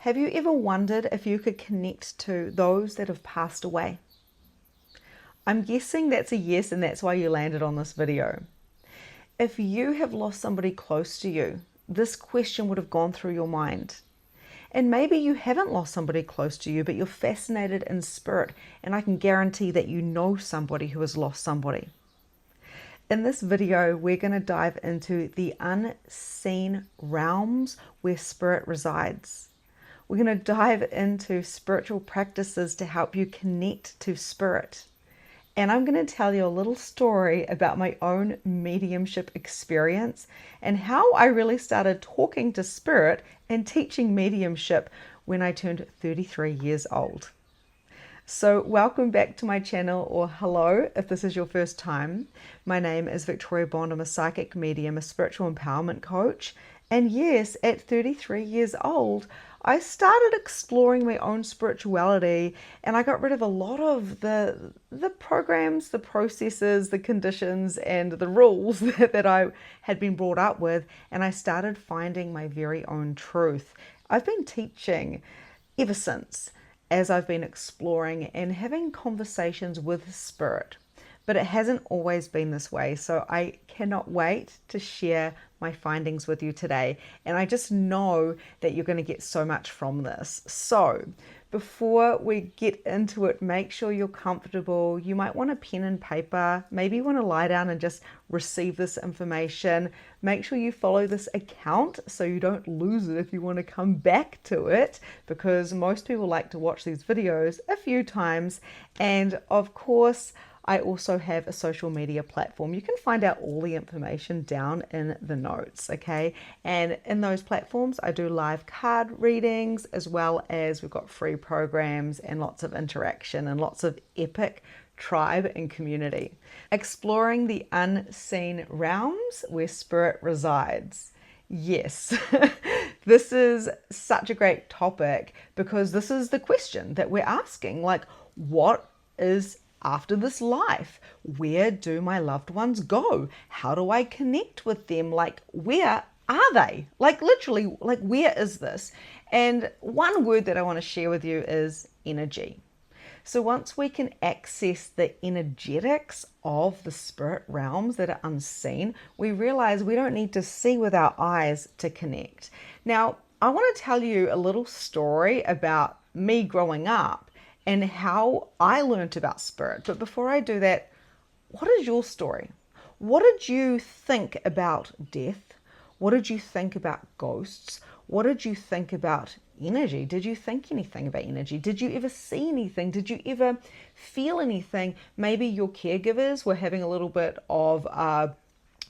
Have you ever wondered if you could connect to those that have passed away? I'm guessing that's a yes, and that's why you landed on this video. If you have lost somebody close to you, this question would have gone through your mind. And maybe you haven't lost somebody close to you, but you're fascinated in spirit, and I can guarantee that you know somebody who has lost somebody. In this video, we're going to dive into the unseen realms where spirit resides. We're going to dive into spiritual practices to help you connect to spirit. And I'm going to tell you a little story about my own mediumship experience and how I really started talking to spirit and teaching mediumship when I turned 33 years old. So welcome back to my channel, or hello if this is your first time. My name is Victoria Bond. I'm a psychic medium, a spiritual empowerment coach. And yes, at 33 years old, I started exploring my own spirituality, and I got rid of a lot of the programs, the processes, the conditions, and the rules that I had been brought up with, and I started finding my very own truth. I've been teaching ever since, as I've been exploring and having conversations with spirit. But it hasn't always been this way, so I cannot wait to share my findings with you today. And I just know that you're going to get so much from this. So before we get into it, make sure you're comfortable. You might want a pen and paper. Maybe you want to lie down and just receive this information. Make sure you follow this account so you don't lose it if you want to come back to it, because most people like to watch these videos a few times. And of course, I also have a social media platform. You can find out all the information down in the notes, okay? And in those platforms, I do live card readings, as well as we've got free programs and lots of interaction and lots of epic tribe and community. Exploring the unseen realms where spirit resides. Yes, this is such a great topic because this is the question that we're asking. Like, what is after this life? Where do my loved ones go? How do I connect with them? Like, where are they? Like, literally, like, where is this? And one word that I want to share with you is energy. So once we can access the energetics of the spirit realms that are unseen, we realize we don't need to see with our eyes to connect. Now, I want to tell you a little story about me growing up and how I learned about spirit. But before I do that, what is your story? What did you think about death? What did you think about ghosts? What did you think about energy? Did you think anything about energy? Did you ever see anything? Did you ever feel anything? Maybe your caregivers were having a little bit of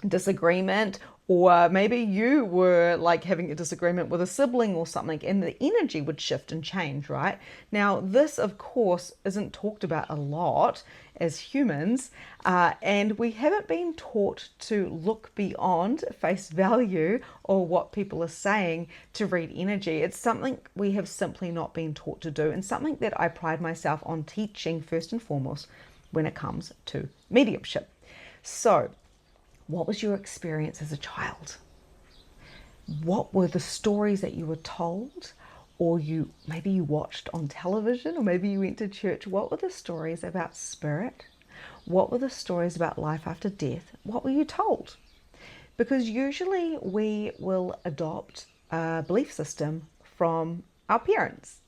disagreement, or maybe you were like having a disagreement with a sibling or something, and the energy would shift and change, right? Now, this, of course, isn't talked about a lot as humans, and we haven't been taught to look beyond face value or what people are saying to read energy. It's something we have simply not been taught to do, and something that I pride myself on teaching first and foremost when it comes to mediumship. So, what was your experience as a child? What were the stories that you were told, or maybe you watched on television, or maybe you went to church? What were the stories about spirit? What were the stories about life after death? What were you told? Because usually we will adopt a belief system from our parents,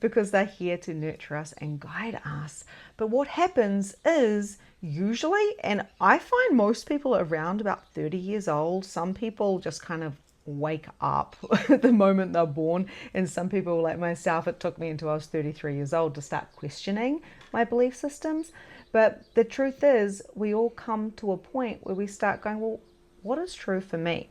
because they're here to nurture us and guide us. But what happens is, usually, and I find most people around about 30 years old, some people just kind of wake up the moment they're born, and some people like myself, it took me until I was 33 years old to start questioning my belief systems. But the truth is, we all come to a point where we start going, well, what is true for me?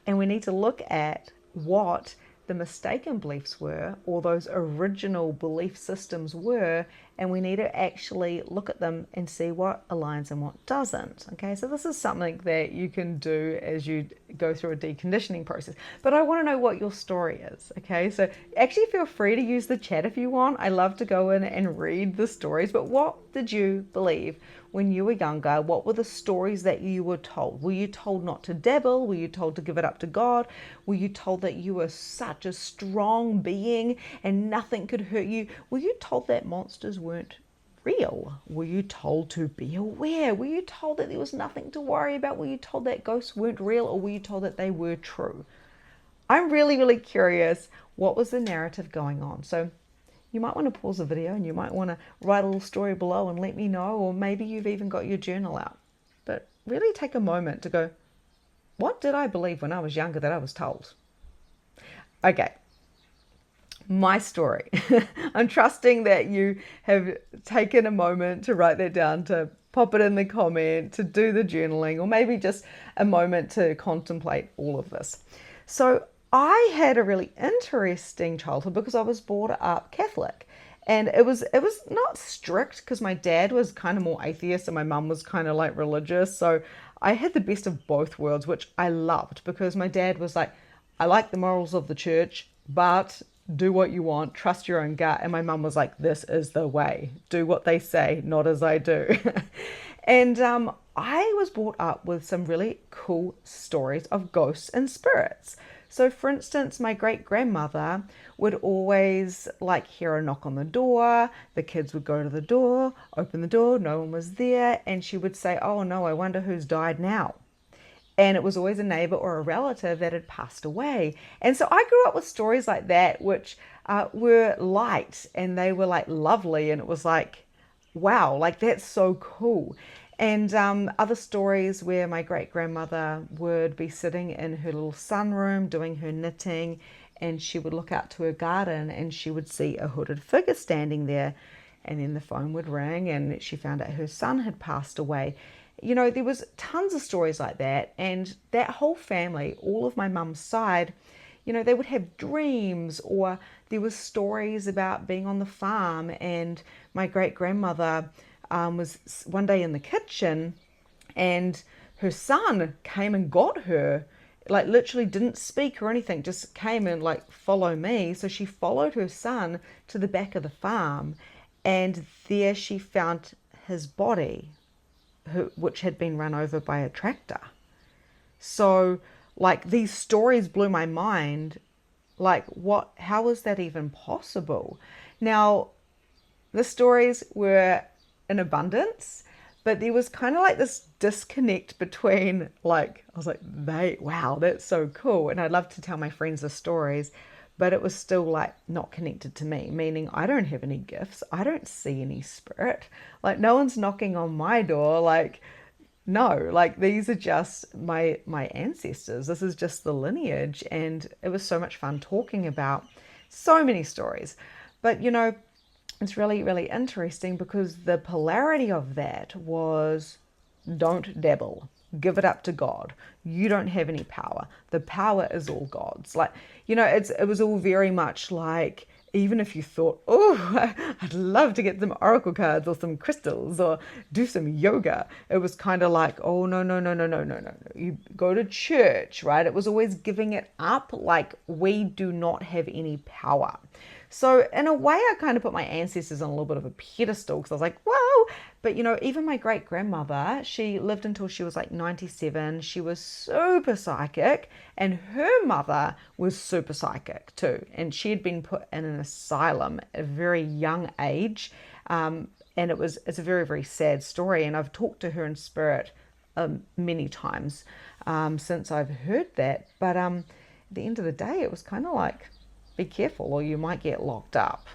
And we need to look at what the mistaken beliefs were, or those original belief systems were, and we need to actually look at them and see what aligns and what doesn't. Okay, so this is something that you can do as you go through a deconditioning process. But I want to know what your story is. Okay, so actually feel free to use the chat if you want. I love to go in and read the stories. But what did you believe when you were younger? What were the stories that you were told? Were you told not to dabble? Were you told to give it up to God? Were you told that you were such a strong being and nothing could hurt you? Were you told that monsters weren't real? Were you told to be aware? Were you told that there was nothing to worry about? Were you told that ghosts weren't real, or were you told that they were true? I'm really, really curious, what was the narrative going on? So you might want to pause the video and you might want to write a little story below and let me know, or maybe you've even got your journal out. But really take a moment to go, what did I believe when I was younger that I was told? Okay, my story. I'm trusting that you have taken a moment to write that down, to pop it in the comment, to do the journaling, or maybe just a moment to contemplate all of this. So I had a really interesting childhood because I was brought up Catholic, and it was not strict because my dad was kind of more atheist and my mum was kind of like religious. So I had the best of both worlds, which I loved, because my dad was like, I like the morals of the church, but do what you want, trust your own gut. And my mum was like, this is the way, do what they say, not as I do. And I was brought up with some really cool stories of ghosts and spirits. So for instance, my great grandmother would always like hear a knock on the door. The kids would go to the door, open the door, no one was there. And she would say, oh no, I wonder who's died now. And it was always a neighbor or a relative that had passed away. And so I grew up with stories like that, which were light and they were like lovely. And it was like, wow, like that's so cool. And other stories where my great grandmother would be sitting in her little sunroom doing her knitting, and she would look out to her garden and she would see a hooded figure standing there. And then the phone would ring and she found out her son had passed away. You know, there was tons of stories like that. And that whole family, all of my mum's side, you know, they would have dreams, or there was stories about being on the farm. And my great grandmother was one day in the kitchen and her son came and got her, like literally didn't speak or anything, just came and like, follow me. So she followed her son to the back of the farm, and there she found his body, which had been run over by a tractor. So like these stories blew my mind. Like how was that even possible? Now, the stories were in abundance, but there was kind of like this disconnect between, like, I was like, wow, that's so cool. And I'd love to tell my friends the stories, but it was still like not connected to me, meaning I don't have any gifts. I don't see any spirit. Like no one's knocking on my door. Like, no, like these are just my ancestors. This is just the lineage. And it was so much fun talking about so many stories. But, you know, it's really, really interesting because the polarity of that was don't dabble, give it up to God. You don't have any power. The power is all God's. Like, you know, it was all very much like, even if you thought, oh, I'd love to get some oracle cards or some crystals or do some yoga, it was kind of like, oh, no. You go to church, right? It was always giving it up, like we do not have any power. So in a way, I kind of put my ancestors on a little bit of a pedestal because I was like, whoa. But, you know, even my great grandmother, she lived until she was like 97. She was super psychic, and her mother was super psychic too. And she had been put in an asylum at a very young age. And it's a very, very sad story. And I've talked to her in spirit many times since I've heard that. But at the end of the day, it was kind of like, be careful or you might get locked up.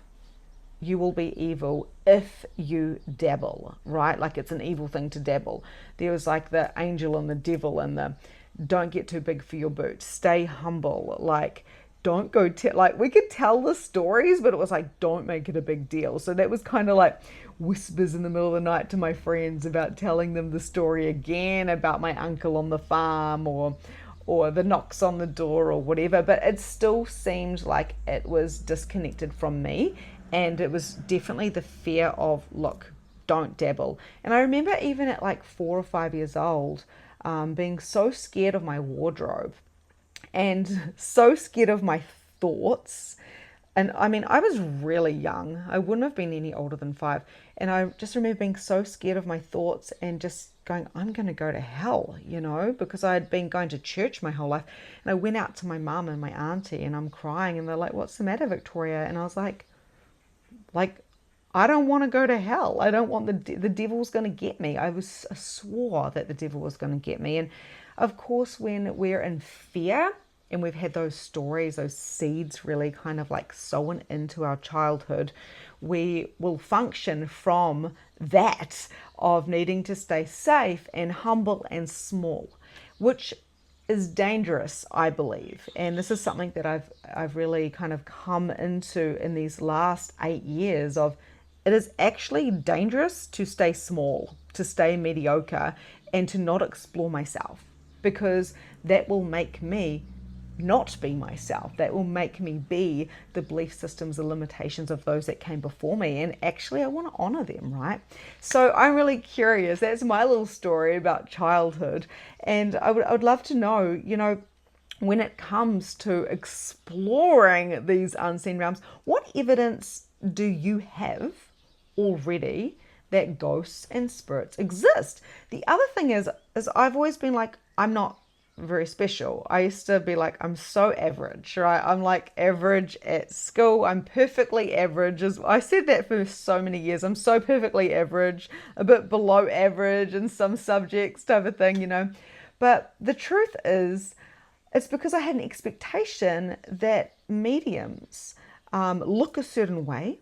You will be evil if you dabble, right? Like it's an evil thing to dabble. There was like the angel and the devil and the don't get too big for your boots, stay humble, like don't go like we could tell the stories, but it was like don't make it a big deal. So that was kind of like whispers in the middle of the night to my friends about telling them the story again about my uncle on the farm or the knocks on the door or whatever, but it still seemed like it was disconnected from me. And it was definitely the fear of, look, don't dabble. And I remember even at like 4 or 5 years old, being so scared of my wardrobe and so scared of my thoughts. And I mean, I was really young. I wouldn't have been any older than 5. And I just remember being so scared of my thoughts and just going, I'm going to go to hell, because I had been going to church my whole life. And I went out to my mum and my auntie and I'm crying and they're like, what's the matter, Victoria? And I was like, I don't want to go to hell. I don't want the devil's going to get me. I swore that the devil was going to get me. And of course, when we're in fear and we've had those stories, those seeds really kind of like sown into our childhood, we will function from that of needing to stay safe and humble and small, which is dangerous, I believe. And this is something that I've really kind of come into in these last 8 years of, it is actually dangerous to stay small, to stay mediocre, and to not explore myself, because that will make me not be myself. That will make me be the belief systems, the limitations of those that came before me. And actually, I want to honor them, right? So I'm really curious. That's my little story about childhood. And I would love to know, when it comes to exploring these unseen realms, what evidence do you have already that ghosts and spirits exist? The other thing is I've always been like, I'm not very special. I used to be like, I'm so average, right? I'm like average at school. I'm perfectly average. I said that for so many years. I'm so perfectly average, a bit below average in some subjects type of thing, But the truth is, it's because I had an expectation that mediums look a certain way.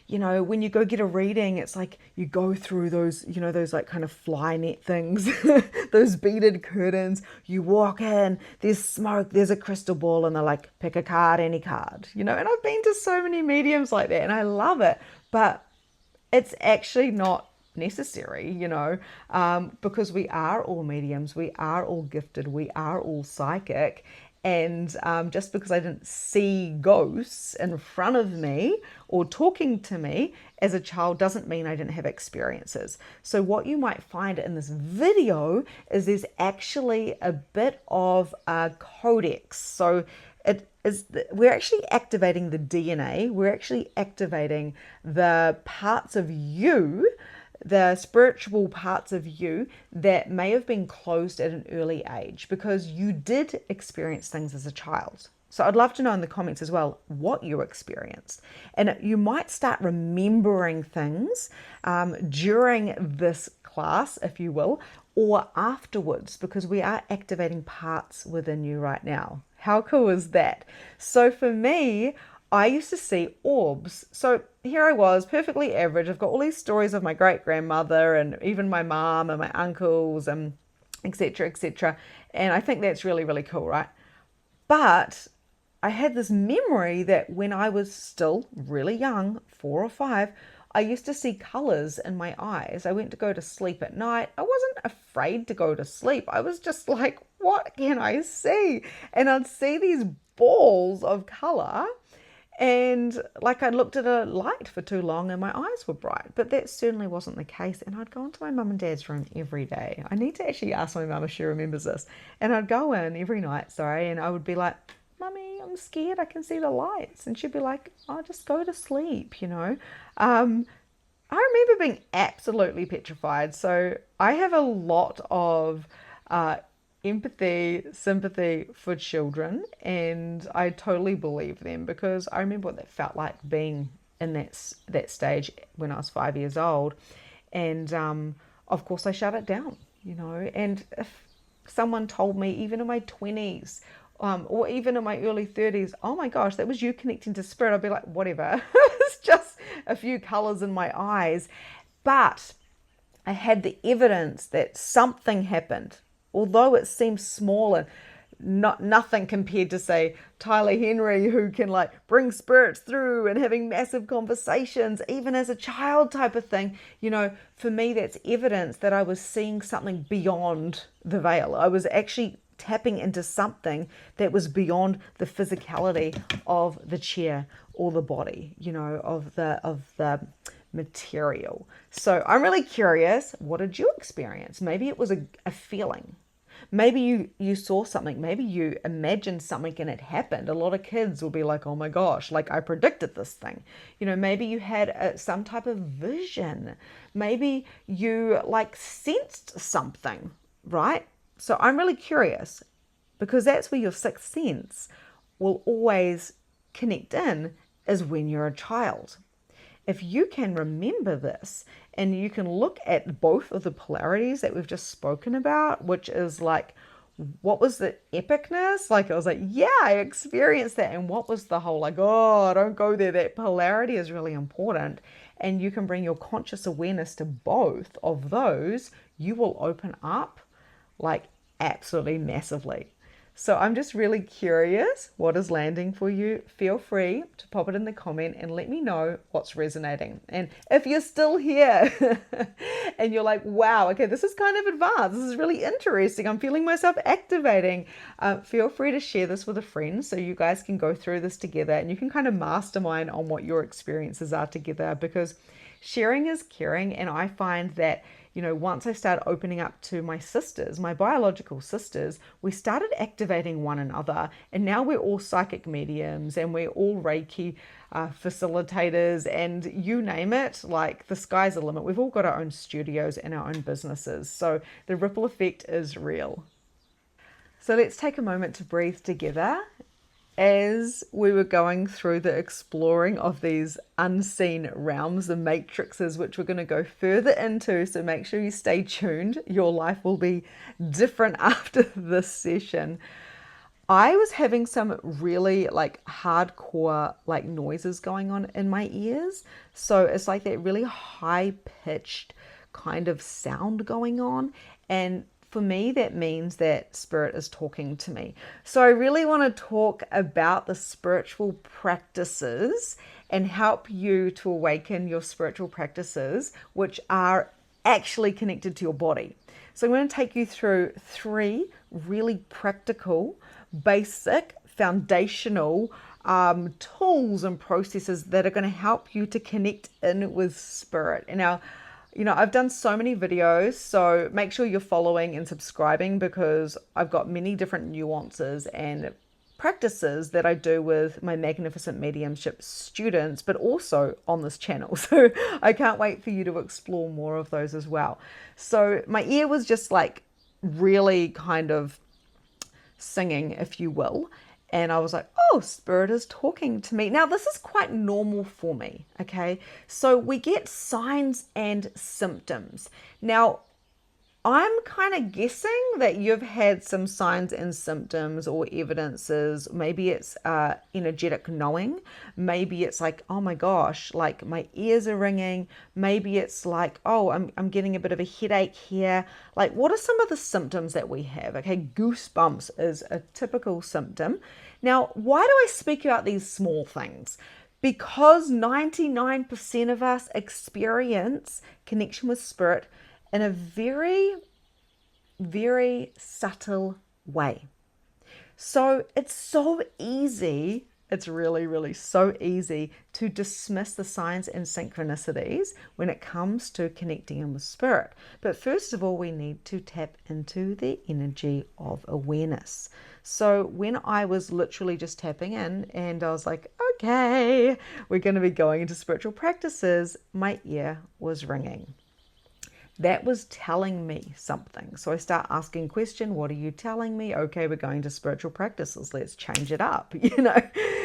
When you go get a reading, it's like you go through those, those like kind of fly net things, those beaded curtains. You walk in, there's smoke, there's a crystal ball, and they're like, pick a card, any card, And I've been to so many mediums like that, and I love it. But it's actually not necessary, because we are all mediums, we are all gifted, we are all psychic. And just because I didn't see ghosts in front of me or talking to me as a child doesn't mean I didn't have experiences. So what you might find in this video is there's actually a bit of a codex. So we're actually activating the DNA. We're actually activating the parts of you, the spiritual parts of you that may have been closed at an early age because you did experience things as a child. So I'd love to know in the comments as well what you experienced. And you might start remembering things during this class, if you will, or afterwards, because we are activating parts within you right now. How cool is that? So for me, I used to see orbs. So here I was, perfectly average. I've got all these stories of my great-grandmother and even my mom and my uncles and etc., etc. And I think that's really, really cool, right? But I had this memory that when I was still really young, 4 or 5, I used to see colors in my eyes. I went to go to sleep at night. I wasn't afraid to go to sleep. I was just like, what can I see? And I'd see these balls of color. And like I looked at a light for too long and my eyes were bright, but that certainly wasn't the case. And I'd go into my mum and dad's room every day. I need to actually ask my mum if she remembers this. And I'd go in every night, and I would be like, Mummy, I'm scared, I can see the lights. And she'd be like, oh, just go to sleep, I remember being absolutely petrified. So I have a lot of empathy, sympathy for children, and I totally believe them because I remember what that felt like being in that stage when I was 5 years old. And of course I shut it down, and if someone told me even in my 20s or even in my early 30s, oh my gosh, that was you connecting to spirit, I'd be like, whatever. It's just a few colors in my eyes. But I had the evidence that something happened. Although it seems small and nothing compared to, say, Tyler Henry, who can like bring spirits through and having massive conversations, even as a child type of thing, for me, that's evidence that I was seeing something beyond the veil. I was actually tapping into something that was beyond the physicality of the chair or the body, of the material. So I'm really curious, what did you experience? Maybe it was a feeling. Maybe you saw something, maybe you imagined something and it happened. A lot of kids will be like, oh my gosh, like I predicted this thing. Maybe you had some type of vision. Maybe you like sensed something, right? So I'm really curious, because that's where your sixth sense will always connect in, is when you're a child. If you can remember this and you can look at both of the polarities that we've just spoken about, which is like, what was the epicness? Like, I was like, yeah, I experienced that. And what was the whole, like, oh, don't go there. That polarity is really important. And you can bring your conscious awareness to both of those, you will open up like absolutely massively. So I'm just really curious what is landing for you. Feel free to pop it in the comment and let me know what's resonating. And if you're still here and you're like, wow, okay, this is kind of advanced. This is really interesting. I'm feeling myself activating. Feel free to share this with a friend so you guys can go through this together and you can kind of mastermind on what your experiences are together, because sharing is caring. And I find that once I started opening up to my sisters, my biological sisters, we started activating one another. And now we're all psychic mediums and we're all Reiki facilitators, and you name it, like the sky's the limit. We've all got our own studios and our own businesses. So the ripple effect is real. So let's take a moment to breathe together as we were going through the exploring of these unseen realms, the matrices, which we're going to go further into. So make sure you stay tuned. Your life will be different after this session. I was having some really like hardcore like noises going on in my ears. So it's like that really high pitched kind of sound going on. And for me, that means that spirit is talking to me. So I really want to talk about the spiritual practices and help you to awaken your spiritual practices, which are actually connected to your body. So I'm going to take you through 3 really practical, basic, foundational tools and processes that are going to help you to connect in with spirit. And now, I've done so many videos, so make sure you're following and subscribing, because I've got many different nuances and practices that I do with my magnificent mediumship students, but also on this channel. So I can't wait for you to explore more of those as well. So my ear was just like really kind of singing, if you will. And I was like, oh, spirit is talking to me. Now, this is quite normal for me, okay? So we get signs and symptoms. Now, I'm kind of guessing that you've had some signs and symptoms or evidences. Maybe it's energetic knowing. Maybe it's like, oh my gosh, like my ears are ringing. Maybe it's like, oh, I'm getting a bit of a headache here. Like, what are some of the symptoms that we have? Okay, goosebumps is a typical symptom. Now, why do I speak about these small things? Because 99% of us experience connection with spirit in a very, very subtle way. So it's so easy, it's really, really so easy to dismiss the signs and synchronicities when it comes to connecting in with spirit. But first of all, we need to tap into the energy of awareness. So when I was literally just tapping in and I was like, okay, we're going to be going into spiritual practices, my ear was ringing. That was telling me something. So I start asking question, what are you telling me? Okay, we're going to spiritual practices. Let's change it up,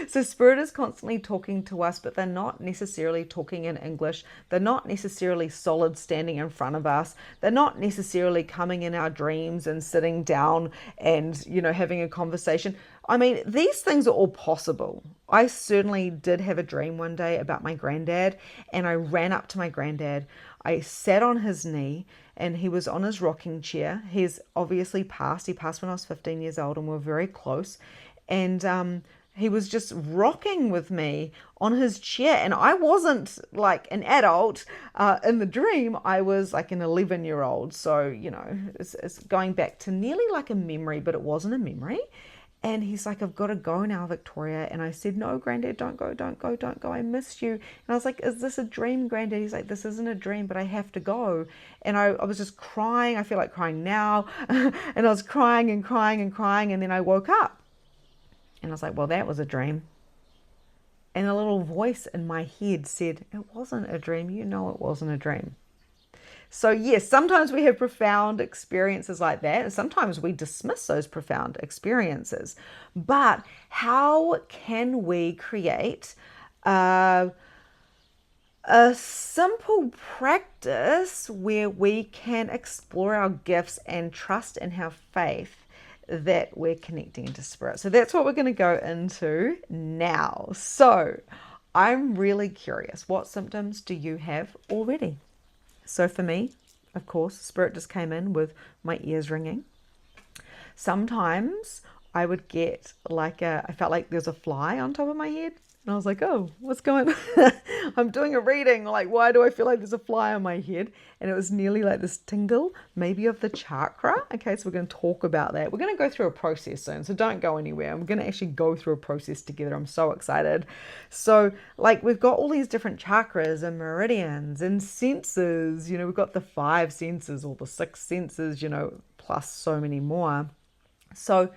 So spirit is constantly talking to us, but they're not necessarily talking in English. They're not necessarily solid standing in front of us. They're not necessarily coming in our dreams and sitting down and, having a conversation. I mean, these things are all possible. I certainly did have a dream one day about my granddad, and I ran up to my granddad. I sat on his knee and he was on his rocking chair. He's obviously passed. He passed when I was 15 years old and we're very close. And he was just rocking with me on his chair. And I wasn't like an adult in the dream. I was like an 11-year-old. So, it's going back to nearly like a memory, but it wasn't a memory. And he's like, I've got to go now, Victoria. And I said, no, Granddad, don't go. I missed you. And I was like, is this a dream, Granddad? He's like, this isn't a dream, but I have to go. And I was just crying. I feel like crying now. And I was crying and crying and crying. And then I woke up. And I was like, well, that was a dream. And a little voice in my head said, it wasn't a dream. You know it wasn't a dream. So yes, sometimes we have profound experiences like that, and sometimes we dismiss those profound experiences. But how can we create a simple practice where we can explore our gifts and trust and have faith that we're connecting to spirit? So that's what we're going to go into now. So I'm really curious, what symptoms do you have already? So for me, of course, spirit just came in with my ears ringing. Sometimes I would get I felt like there's a fly on top of my head. And I was like, oh, what's going on? I'm doing a reading. Like, why do I feel like there's a fly on my head? And it was nearly like this tingle, maybe of the chakra. Okay, so we're going to talk about that. We're going to go through a process soon, so don't go anywhere. I'm going to actually go through a process together. I'm so excited. So, like, we've got all these different chakras and meridians and senses. We've got the 5 senses or the 6 senses, plus so many more. So,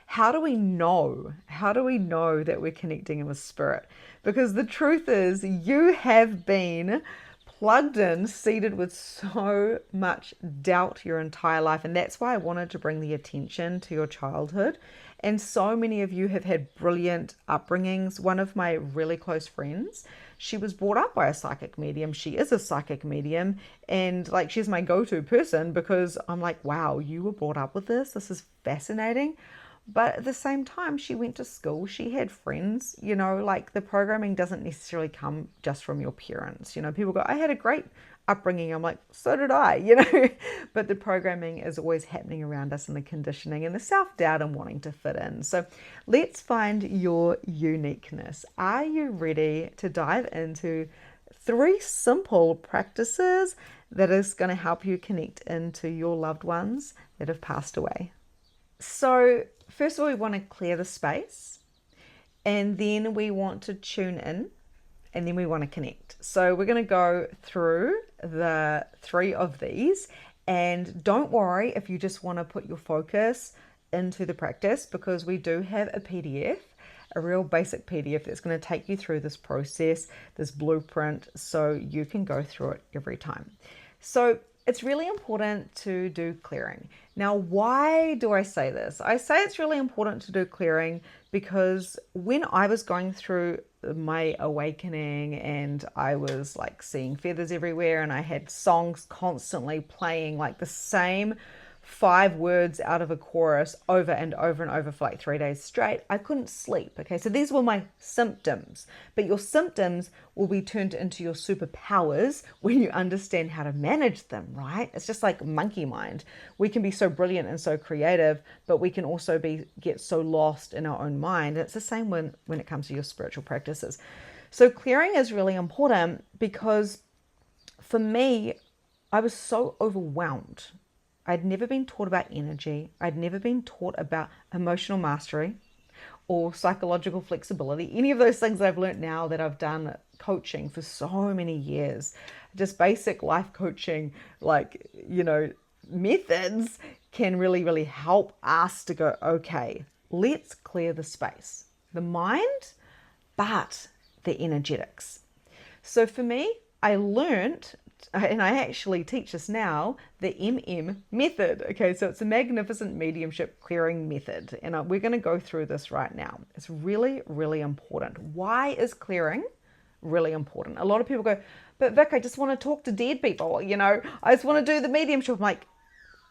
how do we know? How do we know that we're connecting with spirit? Because the truth is, you have been plugged in, seeded with so much doubt your entire life. And that's why I wanted to bring the attention to your childhood. And so many of you have had brilliant upbringings. One of my really close friends, she was brought up by a psychic medium. She is a psychic medium. And like, she's my go-to person because I'm like, wow, you were brought up with this. This is fascinating. But at the same time, she went to school, she had friends, like the programming doesn't necessarily come just from your parents. People go, I had a great upbringing. I'm like, so did I, but the programming is always happening around us, and the conditioning and the self-doubt and wanting to fit in. So let's find your uniqueness. Are you ready to dive into 3 simple practices that is going to help you connect into your loved ones that have passed away? So first of all, we want to clear the space, and then we want to tune in, and then we want to connect. So we're going to go through the 3 of these, and don't worry if you just want to put your focus into the practice, because we do have a PDF, a real basic PDF that's going to take you through this process, this blueprint, so you can go through it every time. So it's really important to do clearing. Now, why do I say this? I say it's really important to do clearing because when I was going through my awakening and I was like seeing feathers everywhere and I had songs constantly playing, like the same 5 words out of a chorus over and over and over for like 3 days straight, I couldn't sleep. Okay, so these were my symptoms, but your symptoms will be turned into your superpowers when you understand how to manage them, right? It's just like monkey mind. We can be so brilliant and so creative, but we can also get so lost in our own mind. And it's the same when it comes to your spiritual practices. So clearing is really important because for me, I was so overwhelmed. I'd never been taught about energy. I'd never been taught about emotional mastery or psychological flexibility. Any of those things that I've learned now that I've done coaching for so many years, just basic life coaching, methods can really, really help us to go, okay, let's clear the space, the mind, but the energetics. So for me, I learned, and I actually teach this now, the method. Okay, so it's a magnificent mediumship clearing method. And we're going to go through this right now. It's really, really important. Why is clearing really important? A lot of people go, but Vic, I just want to talk to dead people. I just want to do the mediumship. I'm like,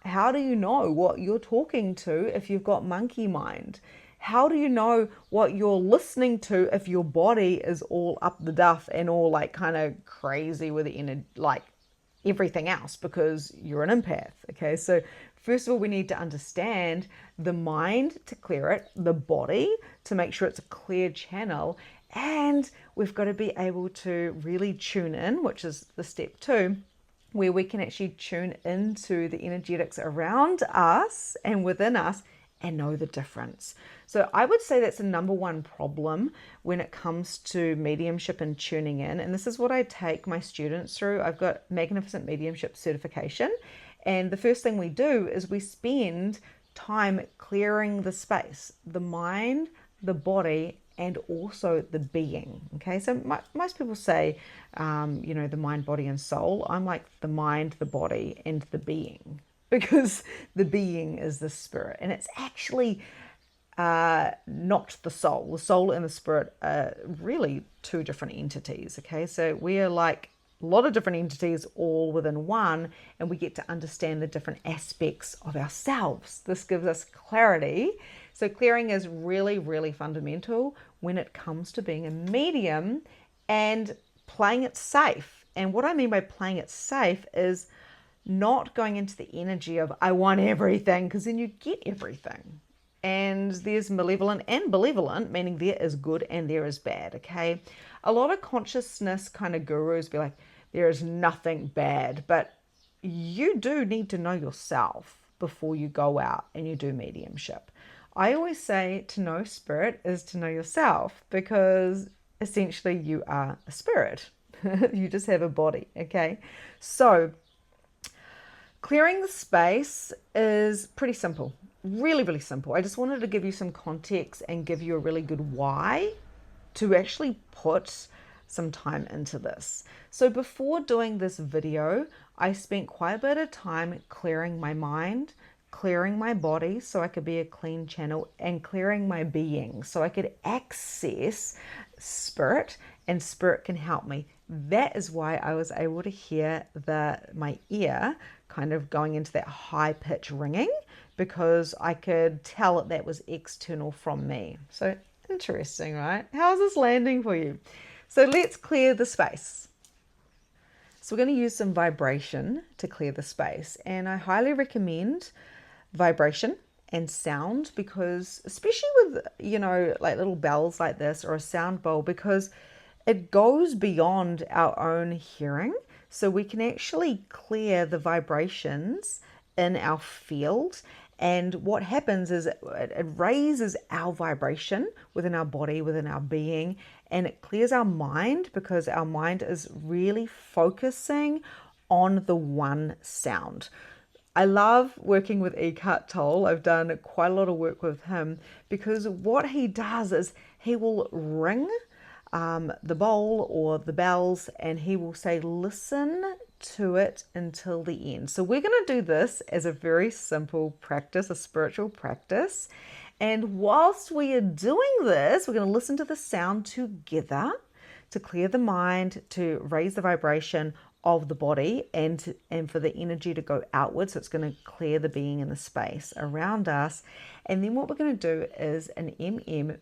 how do you know what you're talking to if you've got monkey mind? How do you know what you're listening to if your body is all up the duff and all like kind of crazy with everything else because you're an empath? Okay, so first of all, we need to understand the mind to clear it, the body to make sure it's a clear channel, and we've got to be able to really tune in, which is the step 2, where we can actually tune into the energetics around us and within us and know the difference. So I would say that's the number one problem when it comes to mediumship and tuning in. And this is what I take my students through. I've got Magnificent Mediumship certification. And the first thing we do is we spend time clearing the space, the mind, the body, and also the being. Okay, so most people say, the mind, body, and soul. I'm like the mind, the body, and the being, because the being is the spirit, and it's actually not the soul. The soul and the spirit are really two different entities. Okay, so we are like a lot of different entities all within one, and we get to understand the different aspects of ourselves. This gives us clarity. So clearing is really, really fundamental when it comes to being a medium and playing it safe. And what I mean by playing it safe is not going into the energy of I want everything, because then you get everything. And there's malevolent and benevolent, meaning there is good and there is bad. Okay, a lot of consciousness kind of gurus be like, there is nothing bad, but you do need to know yourself before you go out and you do mediumship. I always say to know spirit is to know yourself, because essentially you are a spirit. You just have a body. Okay, so clearing the space is pretty simple. Really, really simple. I just wanted to give you some context and give you a really good why to actually put some time into this. So before doing this video, I spent quite a bit of time clearing my mind, clearing my body so I could be a clean channel, and clearing my being so I could access spirit, and spirit can help me. That is why I was able to hear my ear kind of going into that high pitch ringing, because I could tell that was external from me. So interesting, right? How's this landing for you? So let's clear the space. So we're going to use some vibration to clear the space. And I highly recommend vibration and sound, because especially with, like little bells like this or a sound bowl, because it goes beyond our own hearing. So we can actually clear the vibrations in our field. And what happens is it raises our vibration within our body, within our being, and it clears our mind, because our mind is really focusing on the one sound. I love working with Eckhart Tolle. I've done quite a lot of work with him, because what he does is he will ring the bowl or the bells, and he will say, listen to it until the end. So we're going to do this as a very simple practice, a spiritual practice. And whilst we are doing this, we're going to listen to the sound together to clear the mind, to raise the vibration of the body, and for the energy to go outwards. So it's going to clear the being in the space around us. And then what we're going to do is an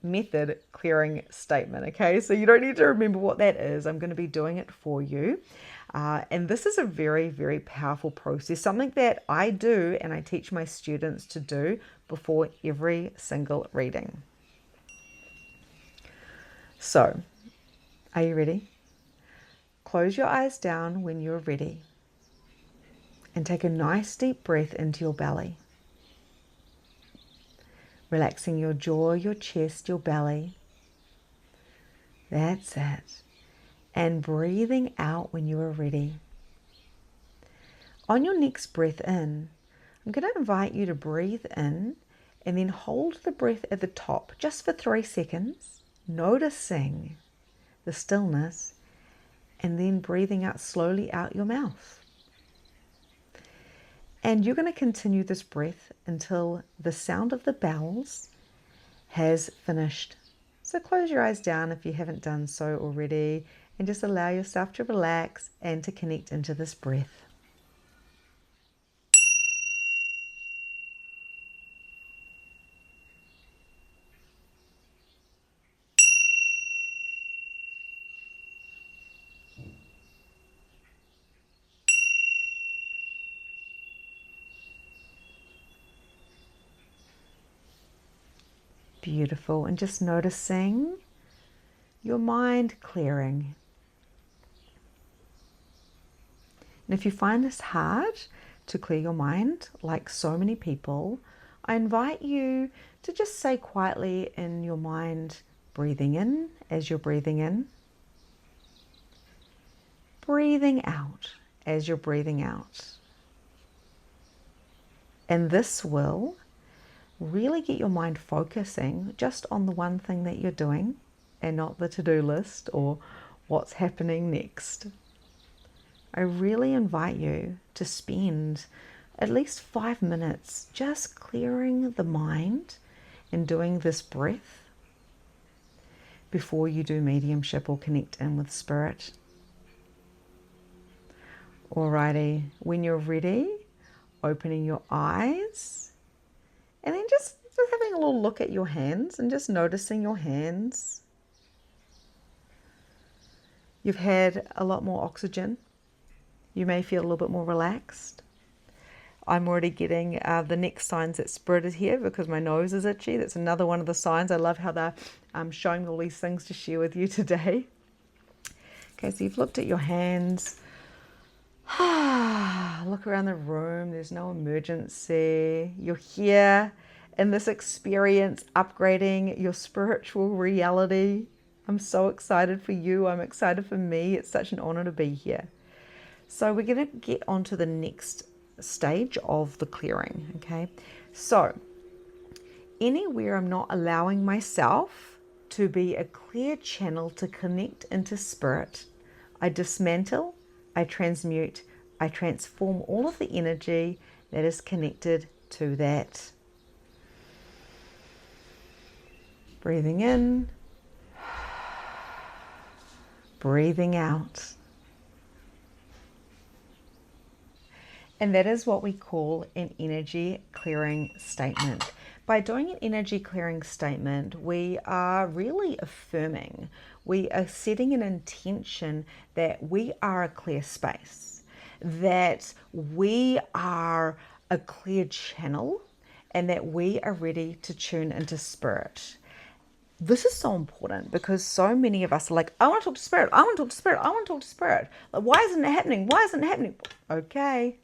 method clearing statement. Okay, so you don't need to remember what that is. I'm going to be doing it for you. And this is a very, very powerful process, something that I do and I teach my students to do before every single reading. So, are you ready? Close your eyes down when you're ready, and take a nice deep breath into your belly, relaxing your jaw, your chest, your belly. That's it. And breathing out when you are ready. On your next breath in, I'm going to invite you to breathe in and then hold the breath at the top just for 3 seconds, noticing the stillness, and then breathing out slowly out your mouth. And you're going to continue this breath until the sound of the bells has finished. So close your eyes down if you haven't done so already, and just allow yourself to relax and to connect into this breath. Beautiful. And just noticing your mind clearing. And if you find this hard to clear your mind, like so many people, I invite you to just say quietly in your mind, breathing in as you're breathing in, breathing out as you're breathing out. And this will really get your mind focusing just on the one thing that you're doing and not the to-do list or what's happening next. I really invite you to spend at least 5 minutes just clearing the mind and doing this breath before you do mediumship or connect in with spirit. Alrighty, when you're ready, opening your eyes and then just having a little look at your hands and just noticing your hands. You've had a lot more oxygen. You may feel a little bit more relaxed. I'm already getting the next signs that spirit is here because my nose is itchy. That's another one of the signs. I love how they're showing all these things to share with you today. Okay, so you've looked at your hands. Look around the room. There's no emergency. You're here in this experience, upgrading your spiritual reality. I'm so excited for you. I'm excited for me. It's such an honor to be here. So we're going to get on to the next stage of the clearing. Okay, so anywhere I'm not allowing myself to be a clear channel to connect into spirit, I dismantle, I transmute, I transform all of the energy that is connected to that. Breathing in, breathing out. And that is what we call an energy clearing statement. By doing an energy clearing statement, we are really affirming, we are setting an intention that we are a clear space, that we are a clear channel, and that we are ready to tune into spirit. This is so important because so many of us are like, I want to talk to spirit, I want to talk to spirit, I want to talk to spirit. Like, why isn't it happening? Why isn't it happening? Okay.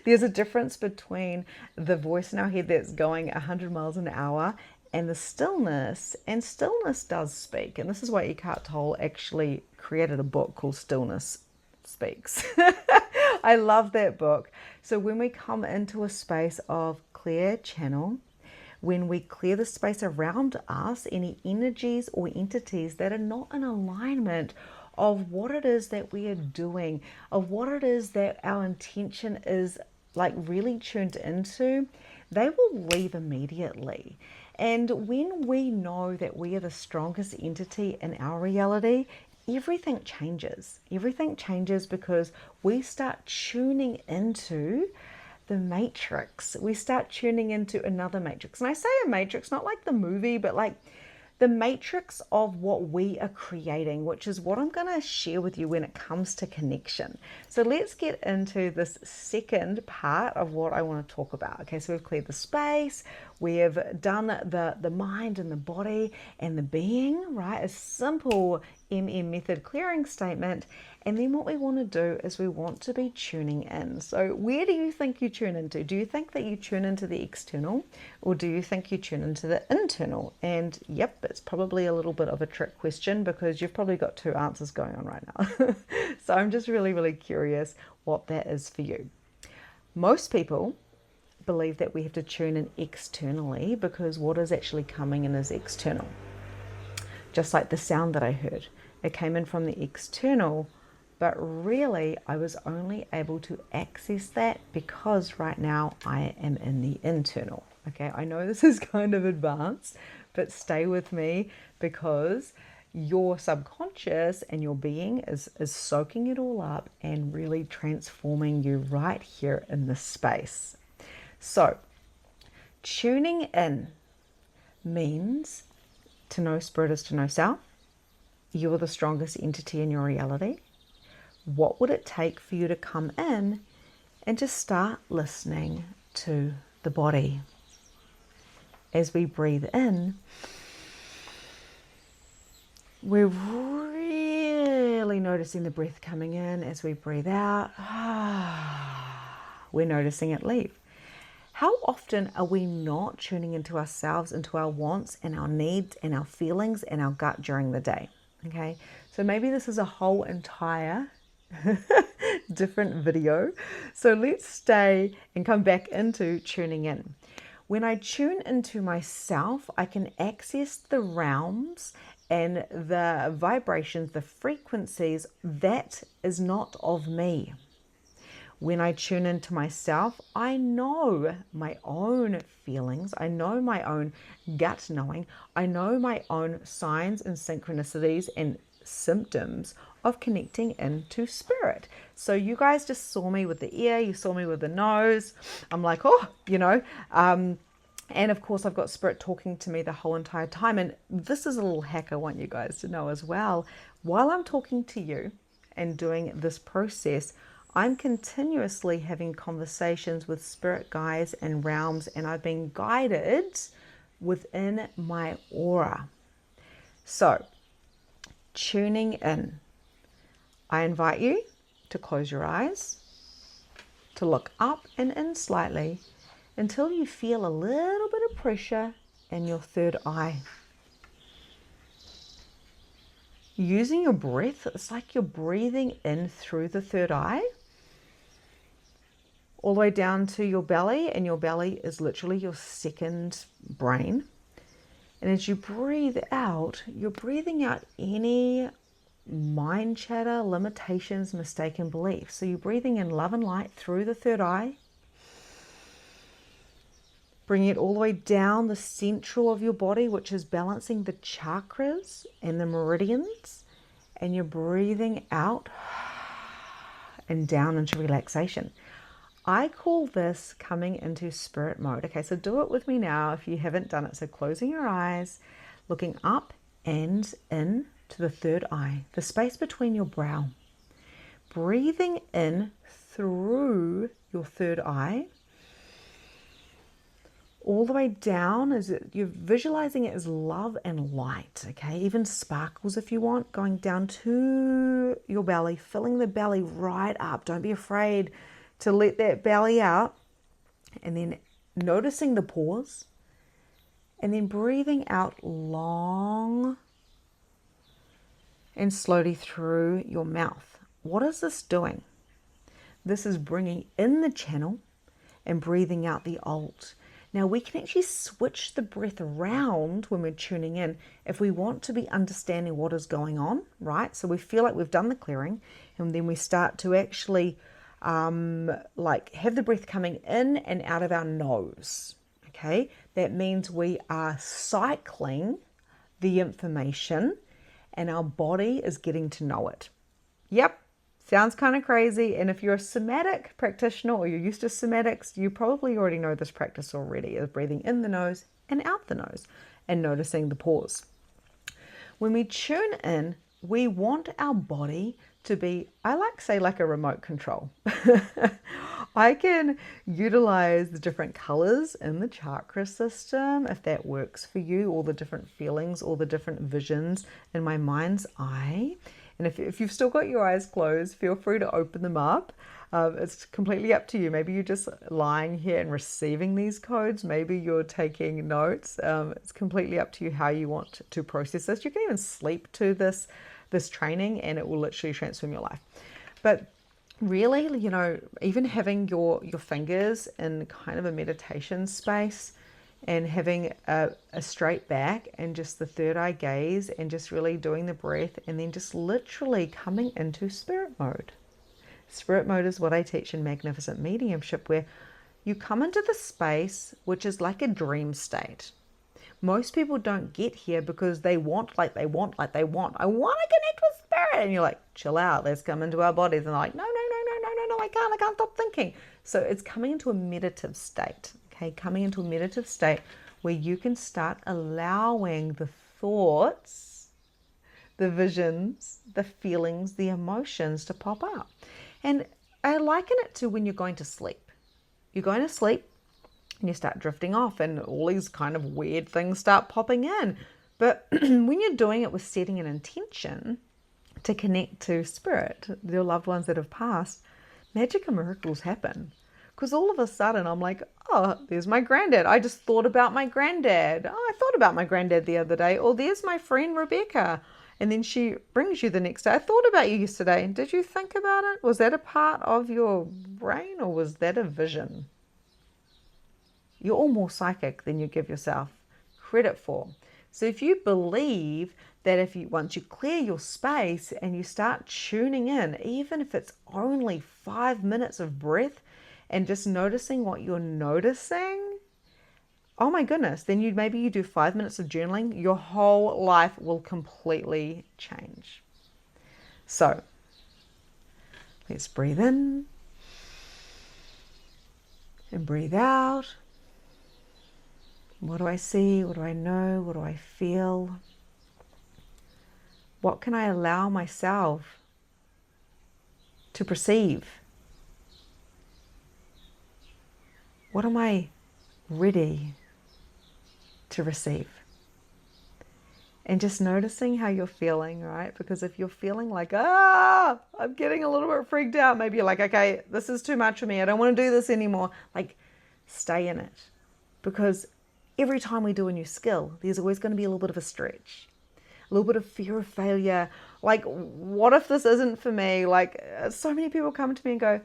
There's a difference between the voice in our head that's going 100 miles an hour and the stillness. And stillness does speak. And this is why Eckhart Tolle actually created a book called Stillness Speaks. I love that book. So when we come into a space of clear channel, when we clear the space around us, any energies or entities that are not in alignment of what it is that we are doing, of what it is that our intention is like really tuned into, they will leave immediately. And when we know that we are the strongest entity in our reality, everything changes. Everything changes because we start tuning into the matrix. We start tuning into another matrix. And I say a matrix, not like the movie, but like the matrix of what we are creating, which is what I'm going to share with you when it comes to connection. So let's get into this second part of what I want to talk about. Okay, so we've cleared the space, we have done the mind and the body and the being, right? A simple method clearing statement. And then what we want to do is we want to be tuning in. So where do you think you tune into? Do you think that you tune into the external, or do you think you tune into the internal? And yep, it's probably a little bit of a trick question because you've probably got two answers going on right now. So I'm just really, really curious what that is for you. Most people believe that we have to tune in externally because what is actually coming in is external. Just like the sound that I heard, it came in from the external, but really I was only able to access that because right now I am in the internal. Okay, I know this is kind of advanced, but stay with me because your subconscious and your being is soaking it all up and really transforming you right here in this space. So tuning in means to know spirit is to know self. You are the strongest entity in your reality. What would it take for you to come in and just start listening to the body? As we breathe in, we're really noticing the breath coming in. As we breathe out, we're noticing it leave. How often are we not tuning into ourselves, into our wants and our needs and our feelings and our gut during the day? Okay, so maybe this is a whole entire different video. So let's stay and come back into tuning in. When I tune into myself, I can access the realms and the vibrations, the frequencies that is not of me. When I tune into myself, I know my own feelings. I know my own gut knowing. I know my own signs and synchronicities and symptoms of connecting into spirit. So you guys just saw me with the ear, you saw me with the nose. I'm like, oh, and of course I've got spirit talking to me the whole entire time. And this is a little hack I want you guys to know as well. While I'm talking to you and doing this process, I'm continuously having conversations with spirit guides and realms, and I've been guided within my aura. So, tuning in, I invite you to close your eyes, to look up and in slightly until you feel a little bit of pressure in your third eye. Using your breath, it's like you're breathing in through the third eye, all the way down to your belly, and your belly is literally your second brain. And as you breathe out, you're breathing out any mind chatter, limitations, mistaken beliefs. So you're breathing in love and light through the third eye, bringing it all the way down the central of your body, which is balancing the chakras and the meridians, and you're breathing out and down into relaxation. I call this coming into spirit mode. Okay, so do it with me now if you haven't done it. So closing your eyes, looking up and in to the third eye, the space between your brow. Breathing in through your third eye, all the way down, you're visualizing it as love and light, okay? Even sparkles if you want, going down to your belly, filling the belly right up. Don't be afraid to let that belly out, and then noticing the pause, and then breathing out long and slowly through your mouth. What is this doing? This is bringing in the channel and breathing out the old. Now we can actually switch the breath around when we're tuning in if we want to be understanding what is going on, right? So we feel like we've done the clearing, and then we start to actually have the breath coming in and out of our nose. Okay, that means we are cycling the information and our body is getting to know it. Yep, sounds kind of crazy. And if you're a somatic practitioner or you're used to somatics, you probably already know this practice already, of breathing in the nose and out the nose and noticing the pause. When we tune in, we want our body to be, I like to say, like a remote control. I can utilize the different colors in the chakra system if that works for you, all the different feelings, all the different visions in my mind's eye. And if you've still got your eyes closed, feel free to open them up. It's completely up to you. Maybe you're just lying here and receiving these codes. Maybe you're taking notes. It's completely up to you how you want to process this. You can even sleep to this training and it will literally transform your life. But really, even having your fingers in kind of a meditation space and having a straight back and just the third eye gaze and just really doing the breath and then just literally coming into spirit mode. Spirit mode is what I teach in Magnificent Mediumship, where you come into the space which is like a dream state. Most people don't get here because they want. I want to connect with spirit. And you're like, chill out, let's come into our bodies. And they're like, no, I can't stop thinking. So it's coming into a meditative state, okay? Coming into a meditative state where you can start allowing the thoughts, the visions, the feelings, the emotions to pop up. And I liken it to when you're going to sleep. You're going to sleep, and you start drifting off and all these kind of weird things start popping in. But when you're doing it with setting an intention to connect to spirit, your loved ones that have passed, magic and miracles happen. Because all of a sudden I'm like, oh, there's my granddad. I just thought about my granddad. Oh, I thought about my granddad the other day. Or there's my friend Rebecca. And then she brings you the next day. I thought about you yesterday. Did you think about it? Was that a part of your brain or was that a vision? You're all more psychic than you give yourself credit for. So if you believe that once you clear your space and you start tuning in, even if it's only 5 minutes of breath and just noticing what you're noticing, oh my goodness, then maybe you do 5 minutes of journaling, your whole life will completely change. So let's breathe in and breathe out. What do I see? What do I know? What do I feel? What can I allow myself to perceive? What am I ready to receive? And just noticing how you're feeling, right? Because if you're feeling like, I'm getting a little bit freaked out, maybe you're like, okay, this is too much for me. I don't want to do this anymore. Like, stay in it. Because every time we do a new skill, there's always going to be a little bit of a stretch, a little bit of fear of failure. Like, what if this isn't for me? Like, so many people come to me and go,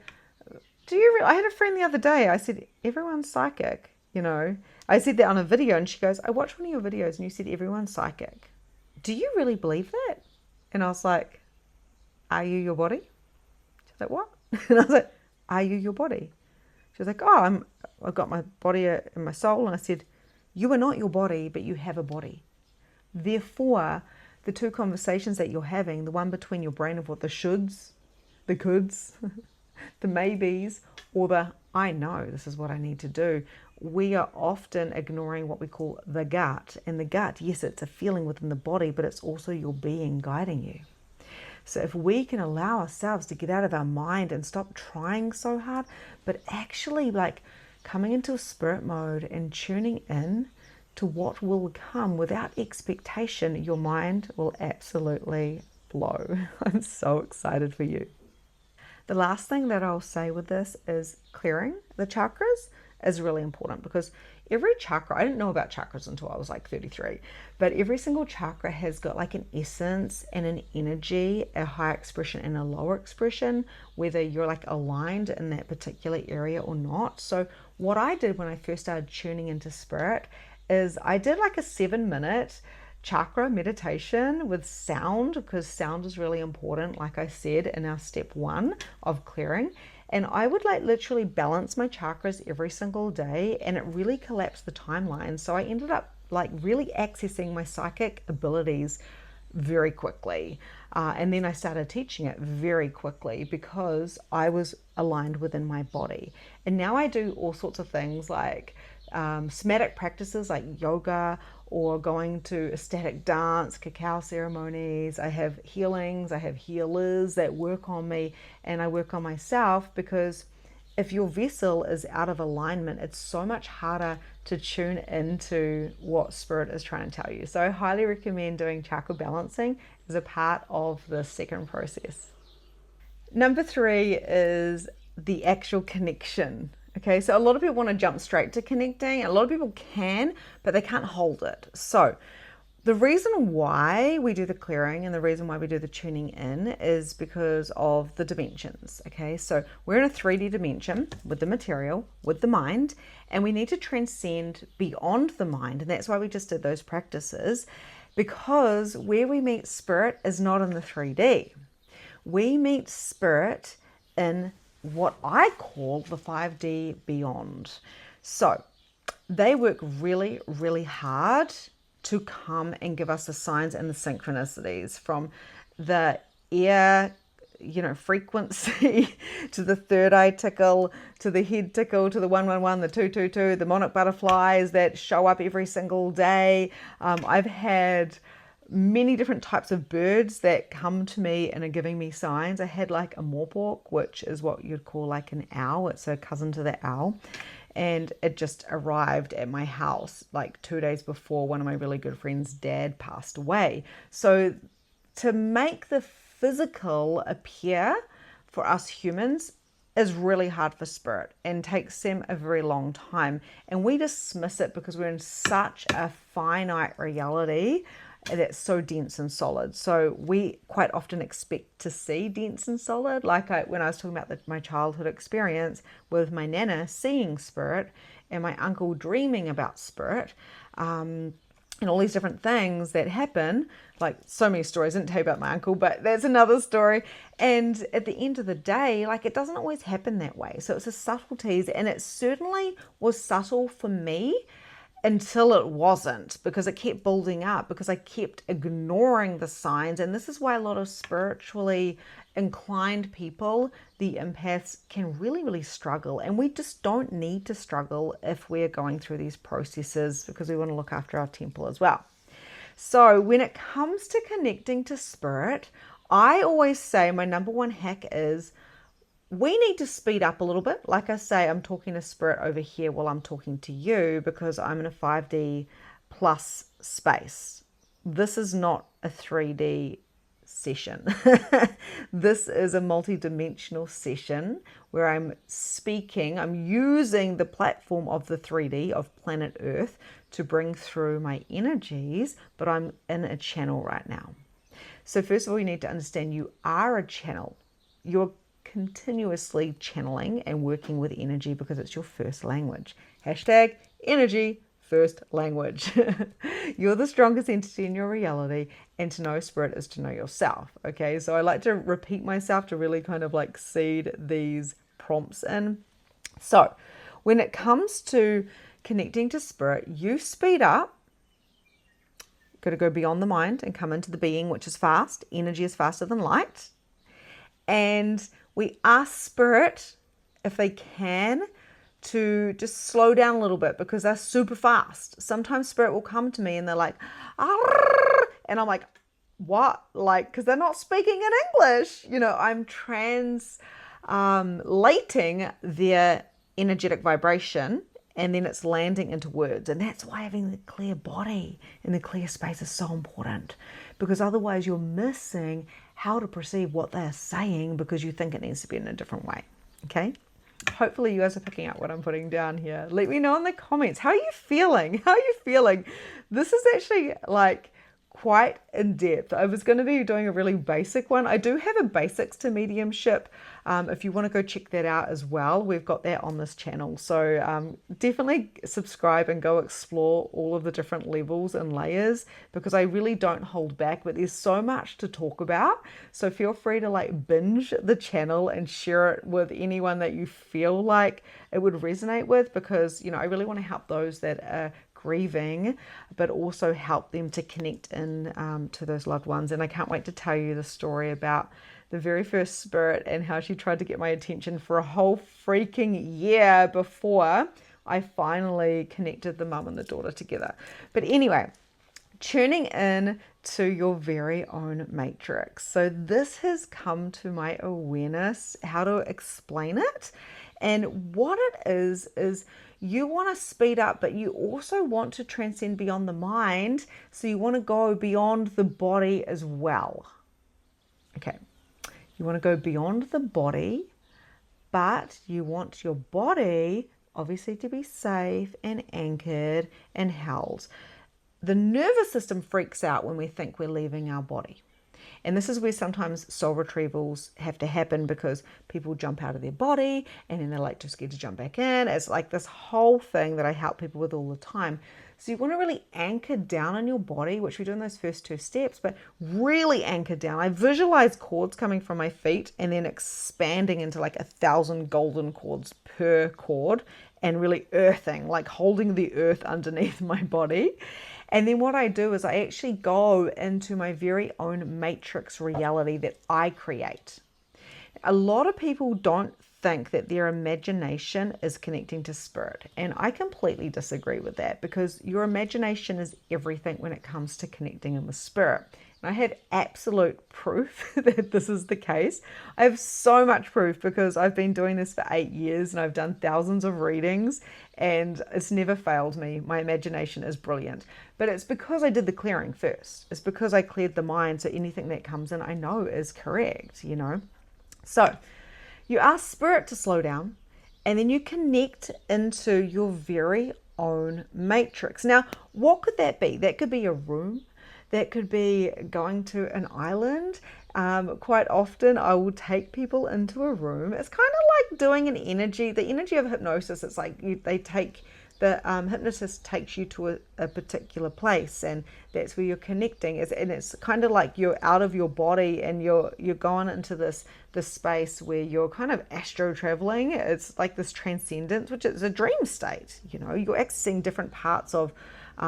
I had a friend the other day. I said, everyone's psychic, I said that on a video and she goes, I watched one of your videos and you said everyone's psychic. Do you really believe that? And I was like, are you your body? She's like, what? And I was like, are you your body? She was like, I've got my body and my soul. And I said, you are not your body, but you have a body. Therefore, the two conversations that you're having, the one between your brain of what the shoulds, the coulds, the maybes, or the I know this is what I need to do, we are often ignoring what we call the gut. And the gut, yes, it's a feeling within the body, but it's also your being guiding you. So if we can allow ourselves to get out of our mind and stop trying so hard, but actually like coming into a spirit mode and tuning in to what will come without expectation, your mind will absolutely blow. I'm so excited for you. The last thing that I'll say with this is clearing the chakras is really important, because every chakra, I didn't know about chakras until I was like 33, but every single chakra has got like an essence and an energy, a high expression and a lower expression, whether you're like aligned in that particular area or not. So what I did when I first started tuning into spirit is I did like a 7-minute chakra meditation with sound, because sound is really important, like I said, in our step 1 of clearing. And I would like literally balance my chakras every single day, and it really collapsed the timeline. So I ended up like really accessing my psychic abilities very quickly. And then I started teaching it very quickly because I was aligned within my body. And now I do all sorts of things like somatic practices like yoga, or going to ecstatic dance, cacao ceremonies. I have healings, I have healers that work on me, and I work on myself, because if your vessel is out of alignment, it's so much harder to tune into what spirit is trying to tell you. So I highly recommend doing chakra balancing as a part of the second process. Number 3 is the actual connection. Okay, so a lot of people want to jump straight to connecting. A lot of people can, but they can't hold it. So the reason why we do the clearing and the reason why we do the tuning in is because of the dimensions. Okay, so we're in a 3D dimension with the material, with the mind, and we need to transcend beyond the mind. And that's why we just did those practices, because where we meet spirit is not in the 3D. We meet spirit in what I call the 5D beyond. So they work really, really hard to come and give us the signs and the synchronicities, from the ear, frequency, to the third eye tickle, to the head tickle, to the 111, the 222, the monarch butterflies that show up every single day. I've had many different types of birds that come to me and are giving me signs. I had like a morpork, which is what you'd call like an owl. It's a cousin to the owl. And it just arrived at my house like 2 days before one of my really good friends' dad passed away. So to make the physical appear for us humans, is really hard for spirit and takes them a very long time. And we dismiss it because we're in such a finite reality that's so dense and solid. So we quite often expect to see dense and solid. Like when I was talking about my childhood experience with my nana seeing spirit and my uncle dreaming about spirit, and all these different things that happen, like so many stories. I didn't tell you about my uncle, but that's another story. And at the end of the day, like, it doesn't always happen that way. So it's the subtleties, and it certainly was subtle for me until it wasn't, because it kept building up, because I kept ignoring the signs. And this is why a lot of spiritually inclined people, the empaths, can really struggle. And we just don't need to struggle if we're going through these processes, because we want to look after our temple as well. So when it comes to connecting to spirit, I always say my number one hack is we need to speed up a little bit. Like I say, I'm talking to spirit over here while I'm talking to you, because I'm in a 5D plus space. This is not a 3D session. This is a multi-dimensional session where I'm speaking, I'm using the platform of the 3D of planet Earth to bring through my energies, but I'm in a channel right now. So first of all, you need to understand you are a channel. You're continuously channeling and working with energy because it's your first language. Hashtag energy first language. You're the strongest entity in your reality, and to know spirit is to know yourself. Okay, so I like to repeat myself to really kind of like seed these prompts in. So when it comes to connecting to spirit, you speed up. Got to go beyond the mind and come into the being, which is fast. Energy is faster than light. And we ask spirit, if they can, to just slow down a little bit, because they're super fast. Sometimes spirit will come to me and they're like, "Arr!" And I'm like, what? Like, because they're not speaking in English. You know, I'm translating their energetic vibration, and then it's landing into words. And that's why having the clear body and the clear space is so important, because otherwise you're missing how to perceive what they're saying because you think it needs to be in a different way. Okay? Hopefully you guys are picking up what I'm putting down here. Let me know in the comments. How are you feeling? How are you feeling? This is actually like quite in depth. I was going to be doing a really basic one. I do have a basics to mediumship. If you want to go check that out as well, we've got that on this channel. So definitely subscribe and go explore all of the different levels and layers, because I really don't hold back, but there's so much to talk about. So feel free to like binge the channel and share it with anyone that you feel like it would resonate with, because, you know, I really want to help those that are grieving, but also help them to connect in to those loved ones. And I can't wait to tell you the story about the very first spirit and how she tried to get my attention for a whole freaking year before I finally connected the mum and the daughter together. But anyway, tuning in to your very own matrix. So this has come to my awareness, how to explain it. And what it is you want to speed up, but you also want to transcend beyond the mind. So you want to go beyond the body as well. Okay. You want to go beyond the body, but you want your body obviously to be safe and anchored and held. The nervous system freaks out when we think we're leaving our body. And this is where sometimes soul retrievals have to happen, because people jump out of their body and then they're like too scared to jump back in. It's like this whole thing that I help people with all the time. So you want to really anchor down in your body, which we do in those first 2 steps, but really anchor down. I visualize cords coming from my feet and then expanding into like 1,000 golden cords per cord, and really earthing, like holding the earth underneath my body. And then what I do is I actually go into my very own matrix reality that I create. A lot of people don't think that their imagination is connecting to spirit. And I completely disagree with that, because your imagination is everything when it comes to connecting in with spirit. And I have absolute proof that this is the case. I have so much proof, because I've been doing this for 8 years and I've done thousands of readings, and it's never failed me. My imagination is brilliant. But it's because I did the clearing first. It's because I cleared the mind, so anything that comes in I know is correct, you know. So you ask spirit to slow down, and then you connect into your very own matrix. Now, what could that be? That could be a room. That could be going to an island. Quite often I will take people into a room. It's kind of like doing the energy of hypnosis. It's like the hypnotist takes you to a particular place, and that's where you're connecting. And it's kind of like you're out of your body, and you're going into this space where you're kind of astro traveling. It's like this transcendence, which is a dream state. You're accessing different parts of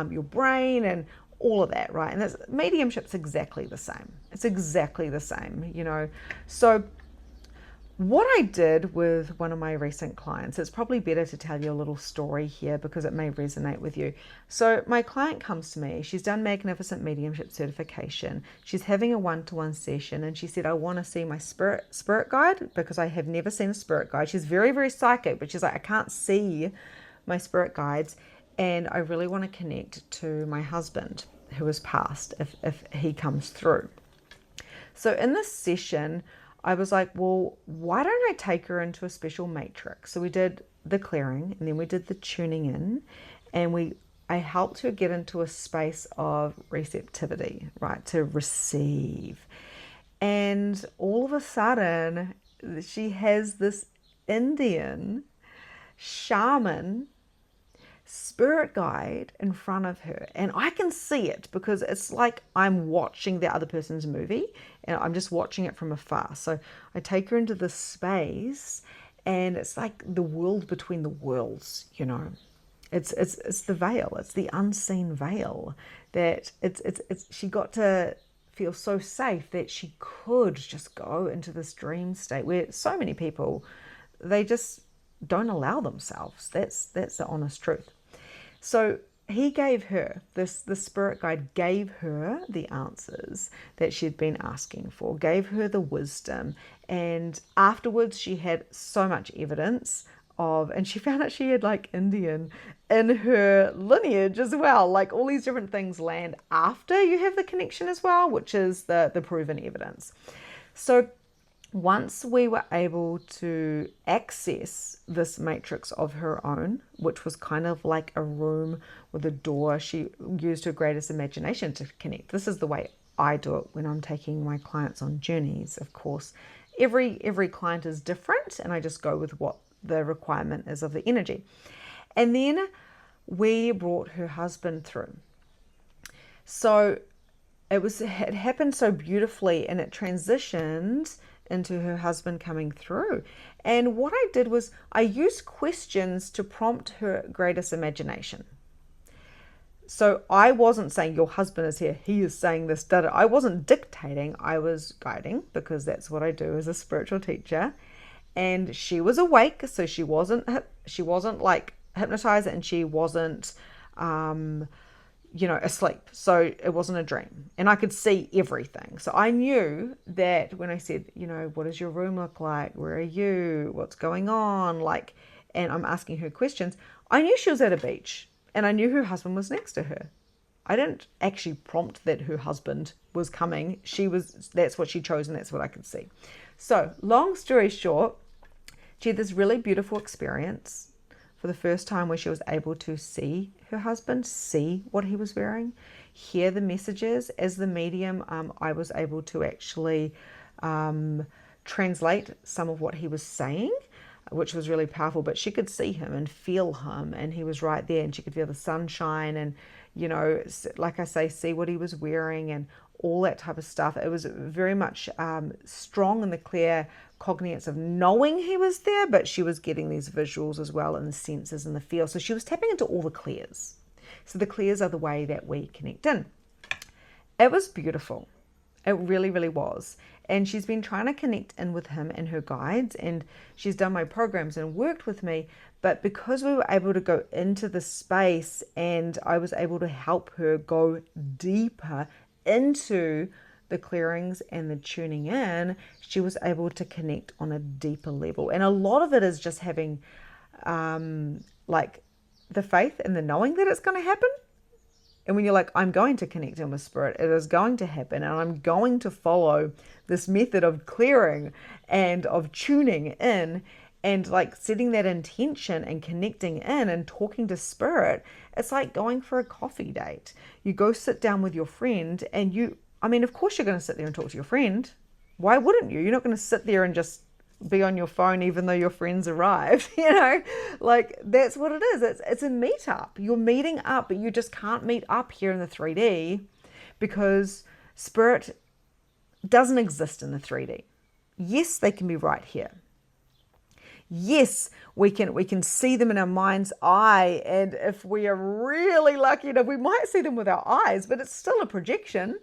your brain and all of that, right? And mediumship's exactly the same. It's exactly the same, So what I did with one of my recent clients, it's probably better to tell you a little story here because it may resonate with you. So my client comes to me, she's done Magnificent Mediumship certification. She's having a one-to-one session, and she said, I want to see my spirit guide because I have never seen a spirit guide. She's very, very psychic, but she's like, I can't see my spirit guides. And I really want to connect to my husband who has passed if he comes through. So in this session, I was like, well, why don't I take her into a special matrix? So we did the clearing, and then we did the tuning in, and I helped her get into a space of receptivity, right, to receive. And all of a sudden, she has this Indian shaman spirit guide in front of her, and I can see it because it's like I'm watching the other person's movie and I'm just watching it from afar. So I take her into this space, and it's like the world between the worlds. It's the veil, it's the unseen veil that it's she got to feel so safe that she could just go into this dream state where so many people, they just don't allow themselves. That's the honest truth. So he gave her, the spirit guide gave her the answers that she'd been asking for, gave her the wisdom. And afterwards she had so much evidence and she found out she had like Indian in her lineage as well. Like all these different things land after you have the connection as well, which is the proven evidence. So once we were able to access this matrix of her own, which was kind of like a room with a door, she used her greatest imagination to connect. This is the way I do it when I'm taking my clients on journeys. Of course, every client is different, and I just go with what the requirement is of the energy. And then we brought her husband through. So it happened so beautifully, and it transitioned into her husband coming through. And what I did was I used questions to prompt her greatest imagination. So I wasn't saying your husband is here, he is saying this, I wasn't dictating, I was guiding, because that's what I do as a spiritual teacher. And she was awake, so she wasn't like hypnotized, and she wasn't asleep. So it wasn't a dream, and I could see everything. So I knew that when I said, what does your room look like? Where are you? What's going on? And I'm asking her questions. I knew she was at a beach, and I knew her husband was next to her. I didn't actually prompt that her husband was coming. That's what she chose, and that's what I could see. So long story short, she had this really beautiful experience for the first time where she was able to see her husband, see what he was wearing, hear the messages. As the medium, I was able to actually translate some of what he was saying, which was really powerful. But she could see him and feel him, and he was right there, and she could feel the sunshine and, like I say, see what he was wearing and all that type of stuff. It was very much strong in the clear cognites of knowing he was there, but she was getting these visuals as well, and the senses and the feel. So she was tapping into all the clears. So the clears are the way that we connect in. It was beautiful. It really, really was. And she's been trying to connect in with him and her guides, and she's done my programs and worked with me. But because we were able to go into the space, and I was able to help her go deeper into the clearings and the tuning in, she was able to connect on a deeper level. And a lot of it is just having the faith and the knowing that it's going to happen. And when you're like, I'm going to connect in with spirit, it is going to happen, and I'm going to follow this method of clearing and of tuning in and like setting that intention and connecting in and talking to spirit. It's like going for a coffee date. You go sit down with your friend and of course you're going to sit there and talk to your friend. Why wouldn't you? You're not going to sit there and just be on your phone even though your friends arrived, like that's what it is. It's a meetup. You're meeting up, but you just can't meet up here in the 3D because spirit doesn't exist in the 3D. Yes, they can be right here. Yes, we can see them in our mind's eye, and if we are really lucky enough, we might see them with our eyes, but it's still a projection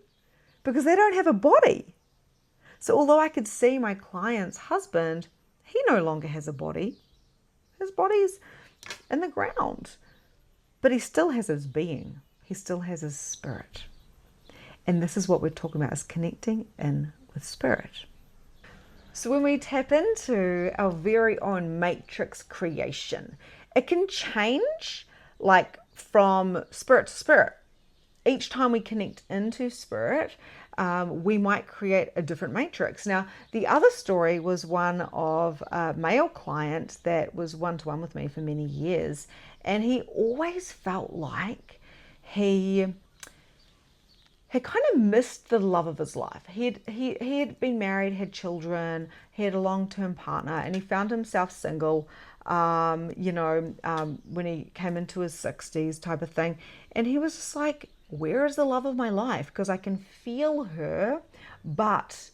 because they don't have a body. So although I could see my client's husband, he no longer has a body. His body's in the ground, but he still has his being. He still has his spirit. And this is what we're talking about, is connecting in with spirit. So when we tap into our very own matrix creation, it can change like from spirit to spirit. Each time we connect into spirit, we might create a different matrix. Now, the other story was one of a male client that was one-to-one with me for many years, and he always felt like he had kind of missed the love of his life. He had been married, had children, he had a long-term partner, and he found himself single, when he came into his 60s type of thing. And he was just like, where is the love of my life? Because I can feel her, but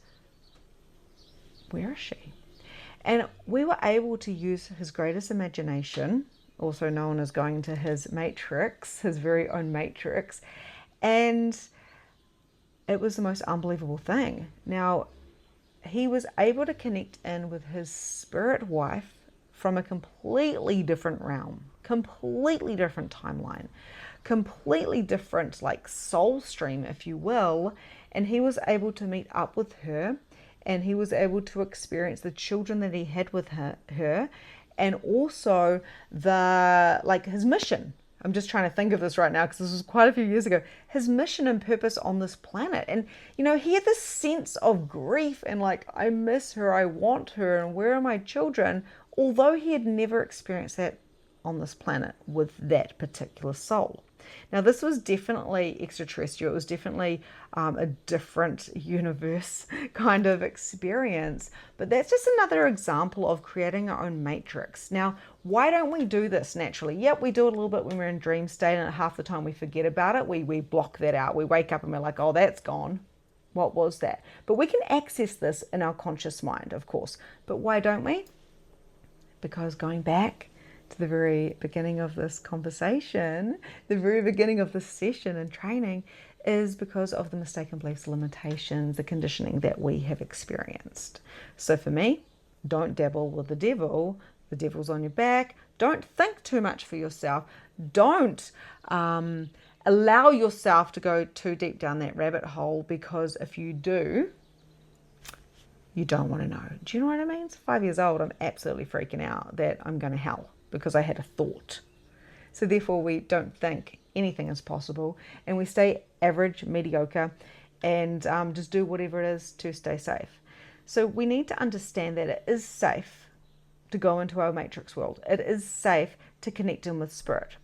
where is she? And we were able to use his greatest imagination, also known as going into his matrix, his very own matrix, and it was the most unbelievable thing. Now, he was able to connect in with his spirit wife from a completely different realm, completely different timeline, completely different like soul stream, if you will. And he was able to meet up with her, and he was able to experience the children that he had with her, and also his mission. I'm just trying to think of this right now because this was quite a few years ago. His mission and purpose on this planet. And, he had this sense of grief and like, I miss her, I want her, and where are my children? Although he had never experienced that on this planet with that particular soul. Now, this was definitely extraterrestrial. It was definitely a different universe kind of experience. But that's just another example of creating our own matrix. Now, why don't we do this naturally? Yep, we do it a little bit when we're in dream state, and half the time we forget about it. We block that out. We wake up and we're like, oh, that's gone. What was that? But we can access this in our conscious mind, of course. But why don't we? Because going back to the very beginning of this conversation, the very beginning of this session and training, is because of the mistaken beliefs, limitations, the conditioning that we have experienced. So for me, don't dabble with the devil. The devil's on your back. Don't think too much for yourself. Don't allow yourself to go too deep down that rabbit hole, because if you do, you don't want to know. Do you know what I mean? 5 years old, I'm absolutely freaking out that I'm going to hell because I had a thought. So therefore we don't think anything is possible, and we stay average, mediocre, and just do whatever it is to stay safe. So we need to understand that it is safe to go into our matrix world. It is safe to connect in with spirit.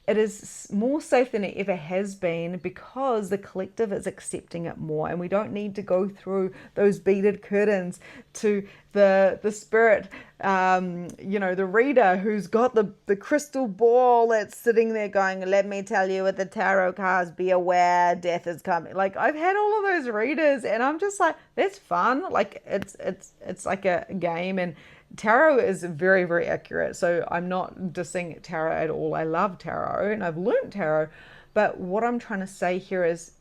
It is more safe than it ever has been because the collective is accepting it more, and we don't need to go through those beaded curtains to the spirit, the reader who's got the crystal ball that's sitting there going, let me tell you with the tarot cards, be aware, death is coming. Like, I've had all of those readers, and I'm just like, that's fun. Like, it's like a game, and tarot is very, very accurate. So I'm not dissing tarot at all. I love tarot and I've learned tarot. But what I'm trying to say here is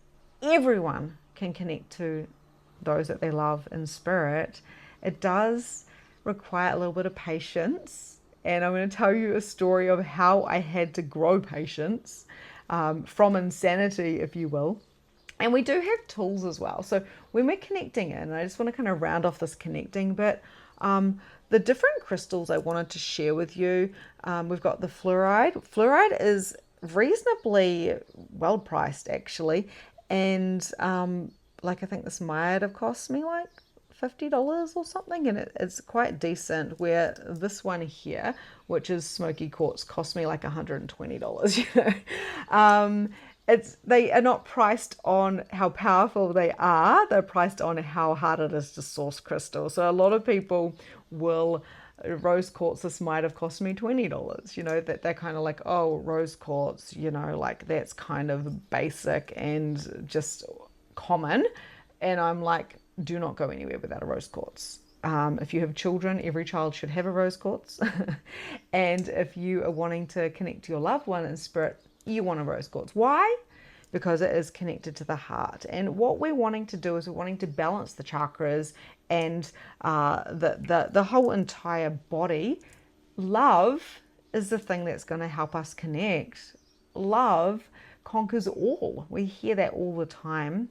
everyone can connect to those that they love in spirit. It does require a little bit of patience. And I'm going to tell you a story of how I had to grow patience from insanity, if you will. And we do have tools as well. So when we're connecting in, I just want to kind of round off this connecting bit. The different crystals I wanted to share with you, we've got the fluoride. Fluoride is reasonably well priced actually. And like I think this might have cost me like $50 or something, and it's quite decent, where this one here, which is smoky quartz, cost me like $120. They are not priced on how powerful they are, they're priced on how hard it is to source crystal. So a lot of people will, rose quartz, this might have cost me $20, that they're kind of like, oh, rose quartz, like that's kind of basic and just common. And I'm like, do not go anywhere without a rose quartz. If you have children, every child should have a rose quartz. And if you are wanting to connect to your loved one in spirit, you want a rose quartz. Why? Because it is connected to the heart. And what we're wanting to do is we're wanting to balance the chakras and the whole entire body. Love is the thing that's going to help us connect. Love conquers all. We hear that all the time.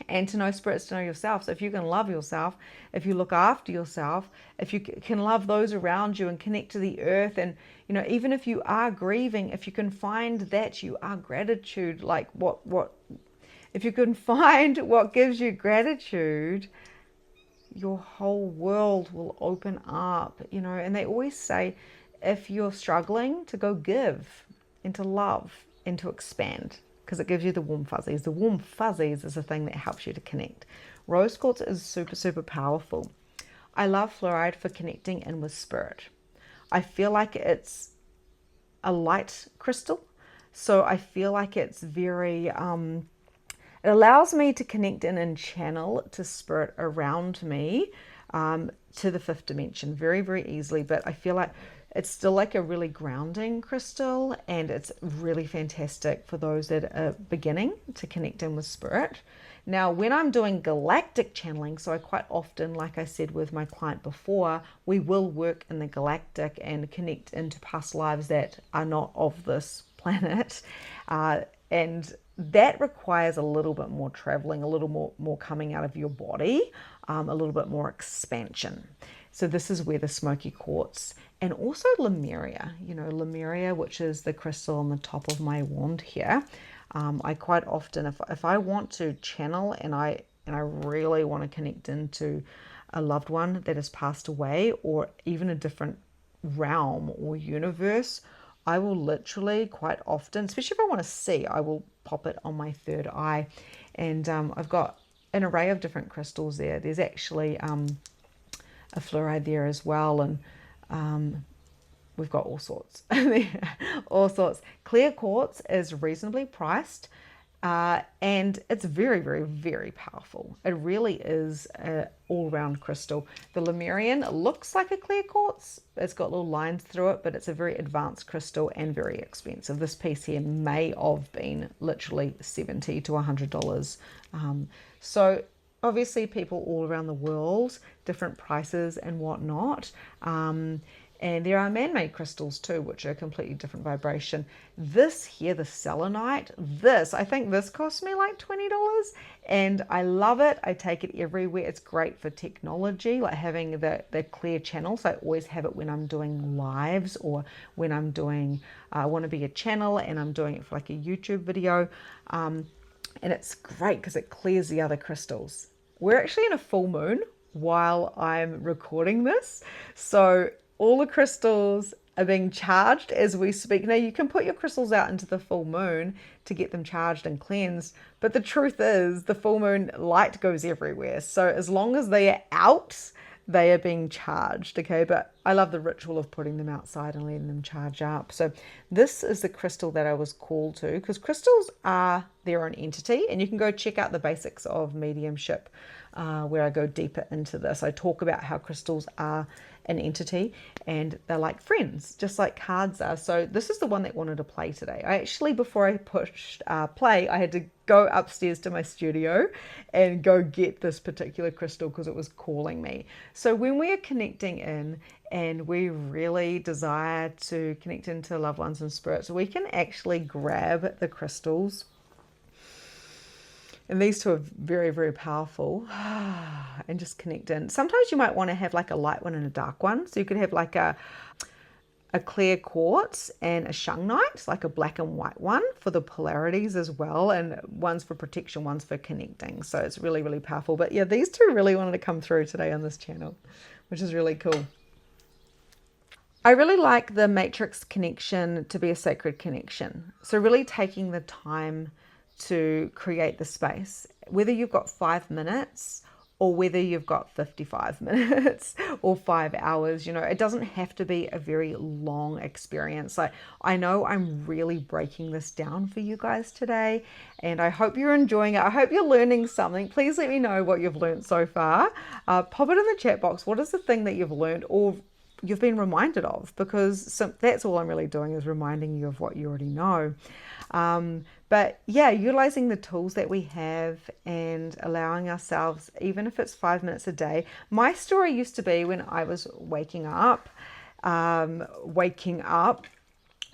And to know spirits, to know yourself. So if you can love yourself, if you look after yourself, if you can love those around you and connect to the earth, and even if you are grieving, if you can find that you are gratitude, like what if you can find what gives you gratitude, your whole world will open up. And they always say, if you're struggling, to go give and to love and to expand, because it gives you the warm fuzzies. The warm fuzzies is the thing that helps you to connect. Rose quartz is super, super powerful. I love fluoride for connecting in with spirit. I feel like it's a light crystal. So I feel like it's very, it allows me to connect in and channel to spirit around me, to the fifth dimension very, very easily. But I feel like it's still like a really grounding crystal, and it's really fantastic for those that are beginning to connect in with spirit. Now, when I'm doing galactic channeling, so I quite often, like I said with my client before, we will work in the galactic and connect into past lives that are not of this planet. And that requires a little bit more traveling, a little more coming out of your body, a little bit more expansion. So this is where the smoky quartz, and also Lemuria, Lemuria, which is the crystal on the top of my wand here. I quite often, if I want to channel and I really want to connect into a loved one that has passed away, or even a different realm or universe, I will literally quite often, especially if I want to see, I will pop it on my third eye. And I've got an array of different crystals there. There's actually a fluoride there as well, and we've got all sorts. All sorts. Clear quartz is reasonably priced, and it's very, very, very powerful. It really is an all-round crystal. The Lemurian looks like a clear quartz. It's got little lines through it, but it's a very advanced crystal and very expensive. This piece here may have been literally $70 to $100. So obviously people all around the world, different prices and whatnot. And there are man-made crystals too, which are a completely different vibration. This here, the selenite, I think this cost me like $20, and I love it. I take it everywhere. It's great for technology, like having the clear channel. So I always have it when I'm doing lives, or when I'm doing, I want to be a channel and I'm doing it for like a YouTube video. And it's great because it clears the other crystals. We're actually in a full moon while I'm recording this. So all the crystals are being charged as we speak. Now, you can put your crystals out into the full moon to get them charged and cleansed, but the truth is the full moon light goes everywhere. So as long as they are out, they are being charged, okay? But I love the ritual of putting them outside and letting them charge up. So this is the crystal that I was called to, because crystals are their own entity, and you can go check out the basics of mediumship, where I go deeper into this. I talk about how crystals are an entity and they're like friends, just like cards are. So this is the one that wanted to play today. I actually, before I pushed play, I had to go upstairs to my studio and go get this particular crystal because it was calling me. So when we are connecting in and we really desire to connect into loved ones and spirits, we can actually grab the crystals. And these two are very, very powerful, and just connect in. Sometimes you might want to have like a light one and a dark one. So you could have like a a clear quartz and a shungite, like a black and white one for the polarities as well, and one's for protection, one's for connecting. So it's really, really powerful. But yeah, these two really wanted to come through today on this channel, which is really cool. I really like the matrix connection to be a sacred connection. So really taking the time to create the space, whether you've got 5 minutes or whether you've got 55 minutes or 5 hours, you know, it doesn't have to be a very long experience. Like, I know I'm really breaking this down for you guys today, and I hope you're enjoying it. I hope you're learning something. Please let me know what you've learned so far. Pop it in the chat box. What is the thing that you've learned or you've been reminded of? Because that's all I'm really doing, is reminding you of what you already know. But yeah, utilizing the tools that we have and allowing ourselves, even if it's 5 minutes a day. My story used to be when I was waking up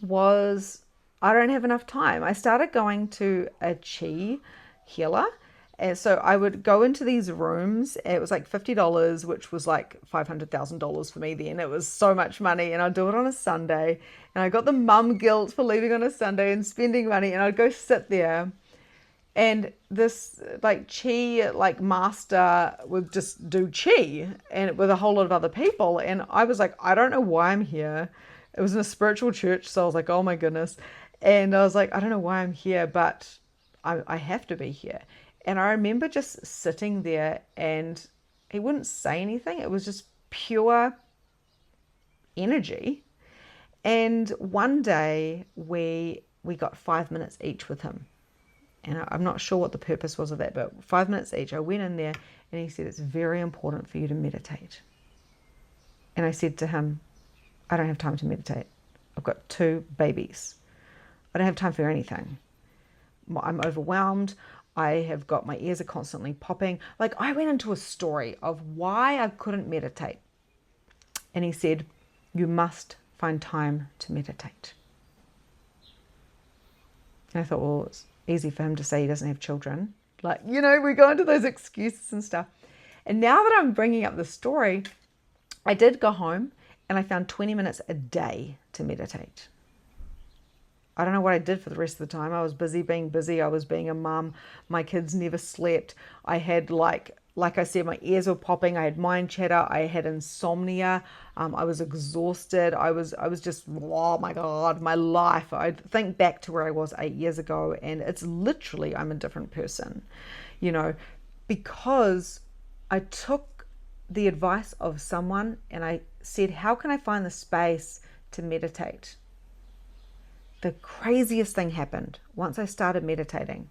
was, I don't have enough time. I started going to a chi healer. And so I would go into these rooms. It was like $50, which was like $500,000 for me then. It was so much money. And I'd do it on a Sunday. And I got the mum guilt for leaving on a Sunday and spending money. And I'd go sit there. And this like chi, like master would just do chi and with a whole lot of other people. And I was like, I don't know why I'm here. It was in a spiritual church. So I was like, oh my goodness. And I was like, I don't know why I'm here, but I have to be here. And I remember just sitting there, and he wouldn't say anything. It was just pure energy. And one day we got 5 minutes each with him. And I'm not sure what the purpose was of that, but 5 minutes each. I went in there and he said, it's very important for you to meditate. And I said to him, I don't have time to meditate. I've got 2 babies. I don't have time for anything. I'm overwhelmed. I have got, my ears are constantly popping. Like, I went into a story of why I couldn't meditate. And he said, you must find time to meditate. And I thought, well, it's easy for him to say he doesn't have children. Like, you know, we go into those excuses and stuff. And now that I'm bringing up the story, I did go home and I found 20 minutes a day to meditate. I don't know what I did for the rest of the time. I was busy being busy. I was being a mum. My kids never slept. I had like I said, my ears were popping. I had mind chatter. I had insomnia. I was exhausted. I was just, oh my God, my life. I think back to where I was 8 years ago, and it's literally, I'm a different person, you know, because I took the advice of someone and I said, how can I find the space to meditate? The craziest thing happened once I started meditating.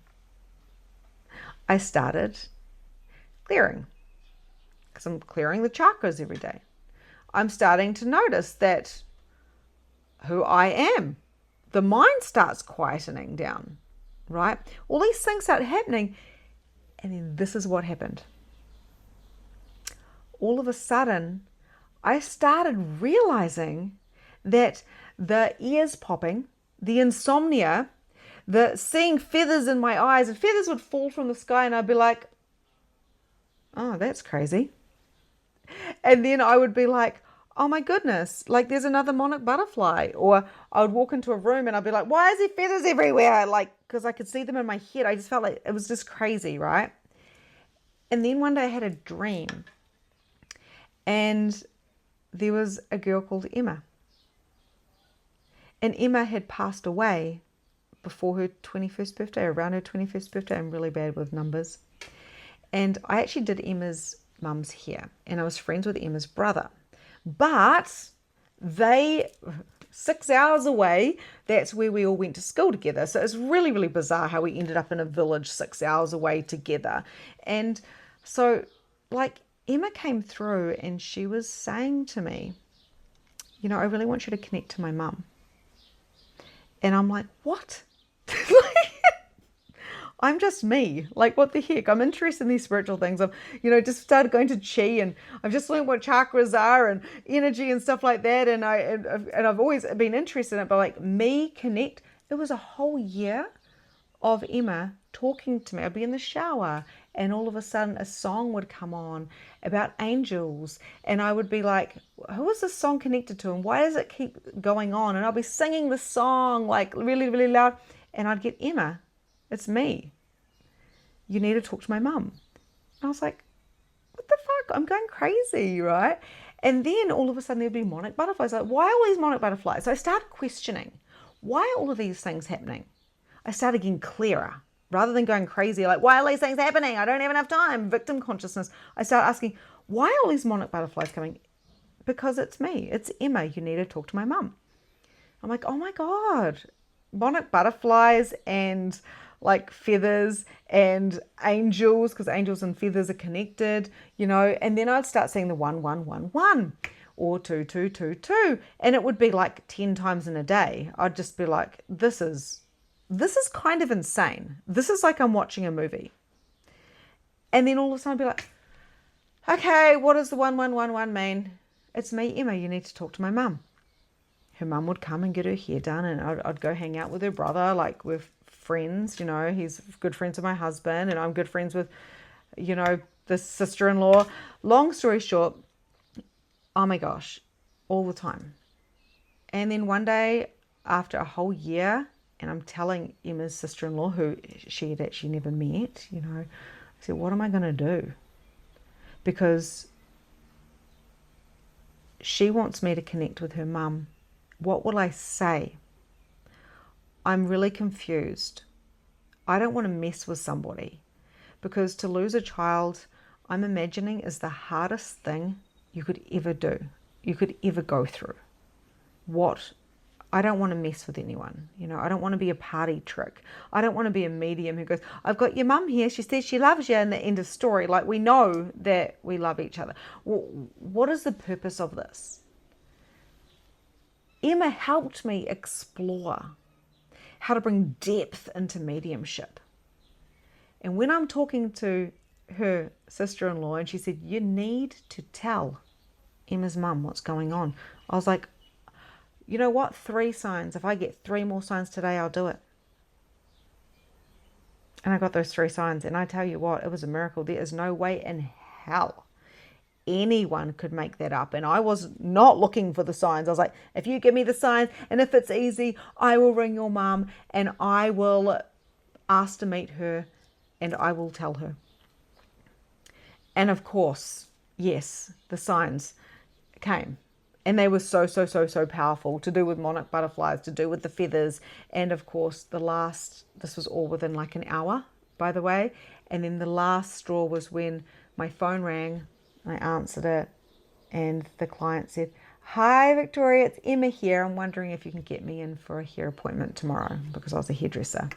I started clearing, because I'm clearing the chakras every day. I'm starting to notice that who I am, the mind starts quietening down, right? All these things start happening. And then this is what happened. All of a sudden, I started realizing that the ears popping, the insomnia, the seeing feathers in my eyes, and feathers would fall from the sky and I'd be like, oh, that's crazy. And then I would be like, oh my goodness, like there's another monarch butterfly. Or I would walk into a room and I'd be like, why is there feathers everywhere? Like, because I could see them in my head. I just felt like it was just crazy, right? And then one day I had a dream, and there was a girl called Emma. And Emma had passed away before her 21st birthday, around her 21st birthday. I'm really bad with numbers. And I actually did Emma's mum's hair, and I was friends with Emma's brother. But they, 6 hours away, that's where we all went to school together. So it's really, really bizarre how we ended up in a village 6 hours away together. And so, like, Emma came through and she was saying to me, you know, I really want you to connect to my mum. And I'm like, what? I'm just me. Like, what the heck? I'm interested in these spiritual things. I've, you know, just started going to chi, and I've just learned what chakras are and energy and stuff like that. And I've always been interested in it. But like, me connect, it was a whole year of Emma talking to me. I'd be in the shower and all of a sudden a song would come on about angels, and I would be like, who is this song connected to, and why does it keep going on? And I'll be singing the song like really, really loud, and I'd get, Emma, it's me. You need to talk to my mum. And I was like, what the fuck? I'm going crazy, right? And then all of a sudden there'd be monarch butterflies. Like, why are all these monarch butterflies? So I started questioning, why are all of these things happening? I started getting clearer. Rather than going crazy, like, why are these things happening? I don't have enough time. Victim consciousness. I started asking, why are all these monarch butterflies coming? Because it's me. It's Emma. You need to talk to my mum. I'm like, oh my God. Monarch butterflies and like feathers and angels, because angels and feathers are connected, you know. And then I'd start seeing the 1111 or 2222, and it would be like 10 times in a day. I'd just be like, this is kind of insane. This is like I'm watching a movie. And then all of a sudden I'd be like, okay, what does the 1111 mean? It's me, Emma. You need to talk to my mum. Her mum would come and get her hair done, and I'd go hang out with her brother, like we're friends, you know. He's good friends with my husband, and I'm good friends with, you know, the sister-in-law. Long story short, oh my gosh, all the time. And then one day, after a whole year, and I'm telling Emma's sister-in-law, who she had actually never met, you know, I said, what am I going to do? Because she wants me to connect with her mum. What will I say? I'm really confused. I don't want to mess with somebody, because to lose a child, I'm imagining, is the hardest thing you could ever do, you could ever go through. I don't want to mess with anyone. You know, I don't want to be a party trick. I don't want to be a medium who goes, I've got your mum here. She says she loves you, and the end of story. Like, we know that we love each other. Well, what is the purpose of this? Emma helped me explore how to bring depth into mediumship. And when I'm talking to her sister-in-law, and she said, you need to tell Emma's mum what's going on. I was like, you know what? 3 signs. If I get 3 more signs today, I'll do it. And I got those 3 signs. And I tell you what, it was a miracle. There is no way in hell anyone could make that up. And I was not looking for the signs. I was like, if you give me the signs, and if it's easy, I will ring your mum, and I will ask to meet her, and I will tell her. And of course, yes, the signs came. And they were so powerful, to do with monarch butterflies, to do with the feathers. And of course, this was all within like an hour, by the way. And then the last straw was when my phone rang. I answered it, and the client said, hi, Victoria, it's Emma here. I'm wondering if you can get me in for a hair appointment tomorrow, because I was a hairdresser.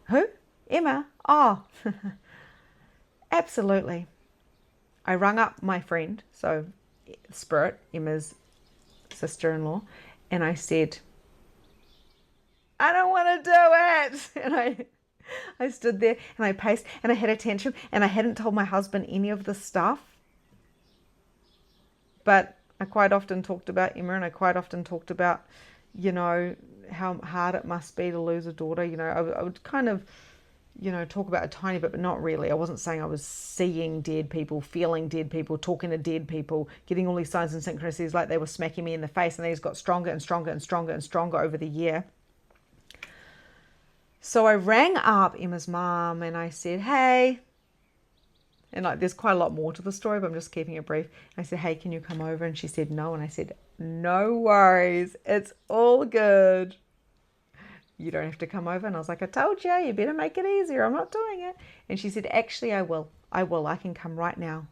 Who? Emma? Oh, absolutely. I rung up my friend, so Spirit, Emma's sister-in-law, and I said, I don't want to do it. And I stood there and I paced, and I had a tantrum, and I hadn't told my husband any of the stuff. But I quite often talked about Emma, and I quite often talked about, you know, how hard it must be to lose a daughter. You know, I would kind of, you know, talk about a tiny bit, but not really. I wasn't saying I was seeing dead people, feeling dead people, talking to dead people, getting all these signs and synchronicities like they were smacking me in the face, and they just got stronger and stronger and stronger and stronger over the year. So I rang up Emma's mom and I said, hey, and like there's quite a lot more to the story, but I'm just keeping it brief. I said, hey, can you come over? And she said no. And I said, no worries, it's all good. You don't have to come over. And I was like, I told you, you better make it easier. I'm not doing it. And she said, actually, I will. I can come right now.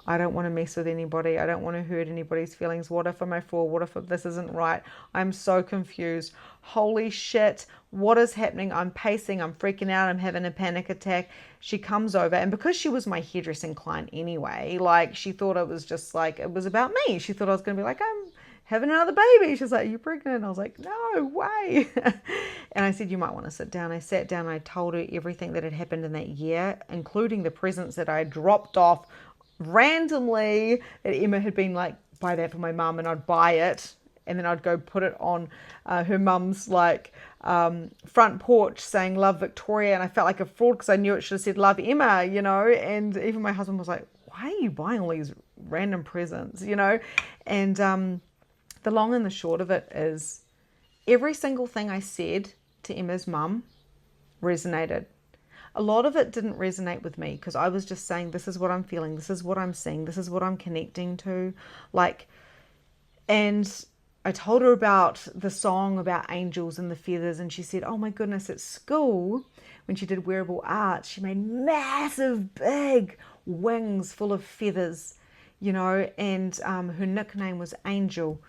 I don't want to mess with anybody. I don't want to hurt anybody's feelings. What if I'm a fool? What if this isn't right? I'm so confused. Holy shit. What is happening? I'm pacing. I'm freaking out. I'm having a panic attack. She comes over, and because she was my hairdressing client anyway, like she thought it was just like, it was about me. She thought I was going to be like, I'm having another baby. She's like, are you pregnant? And I was like, no way. And I said, you might want to sit down. I sat down and I told her everything that had happened in that year, including the presents that I dropped off randomly that Emma had been like, buy that for my mum, and I'd buy it. and then I'd go put it on her mum's like front porch saying love Victoria, and I felt like a fraud because I knew it should have said love Emma, you know. And even my husband was like, why are you buying all these random presents, you know? And the long and the short of it is every single thing I said to Emma's mum resonated. A lot of it didn't resonate with me because I was just saying, this is what I'm feeling, this is what I'm seeing, this is what I'm connecting to. Like, and I told her about the song about angels and the feathers, and she said, oh my goodness, at school, when she did wearable art, she made massive, big wings full of feathers, you know, and her nickname was Angel.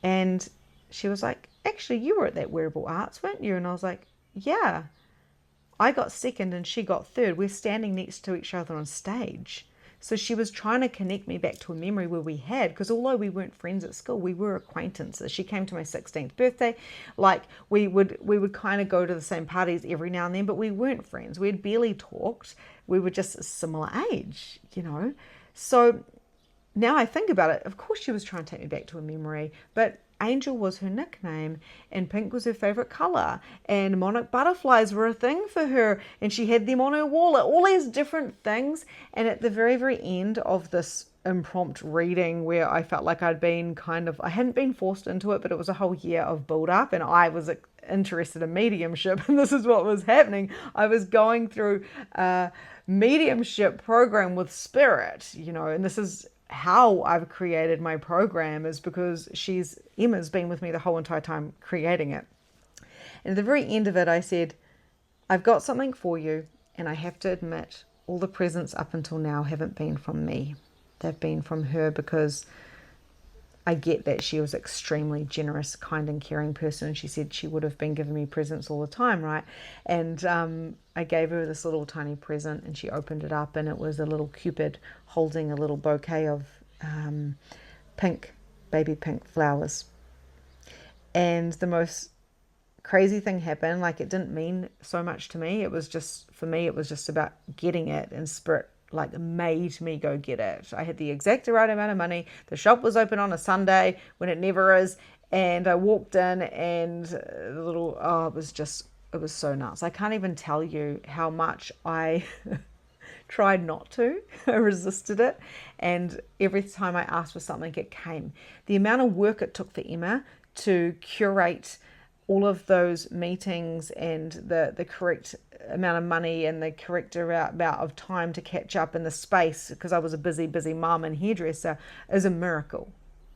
And she was like, actually, you were at that wearable arts, weren't you? And I was like, yeah. I got second and she got third. We're standing next to each other on stage. So she was trying to connect me back to a memory where we had, because although we weren't friends at school, we were acquaintances. She came to my 16th birthday. Like we would kind of go to the same parties every now and then, but we weren't friends. We had barely talked. We were just a similar age, you know. So now I think about it, of course she was trying to take me back to a memory, but Angel was her nickname, and pink was her favorite color, and monarch butterflies were a thing for her, and she had them on her wall, all these different things. And at the very, very end of this impromptu reading, where I felt like I hadn't been forced into it, but it was a whole year of build up, and I was interested in mediumship, and this is what was happening. I was going through a mediumship program with spirit, you know, and this is how I've created my program, is because Emma's been with me the whole entire time creating it. And at the very end of it, I said, I've got something for you, and I have to admit, all the presents up until now haven't been from me. They've been from her, because I get that she was extremely generous, kind and caring person, and she said she would have been giving me presents all the time, right? And I gave her this little tiny present, and she opened it up, and it was a little cupid holding a little bouquet of baby pink flowers. And the most crazy thing happened. Like, it didn't mean so much to me. It was just, for me, it was just about getting it, and spirit like made me go get it. I had the exact right amount of money. The shop was open on a Sunday when it never is. And I walked in, and it was so nuts. I can't even tell you how much I tried not to. I resisted it. And every time I asked for something, it came. The amount of work it took for Emma to curate all of those meetings, and the correct amount of money and the correct amount of time to catch up in the space, because I was a busy mum and hairdresser, is a miracle.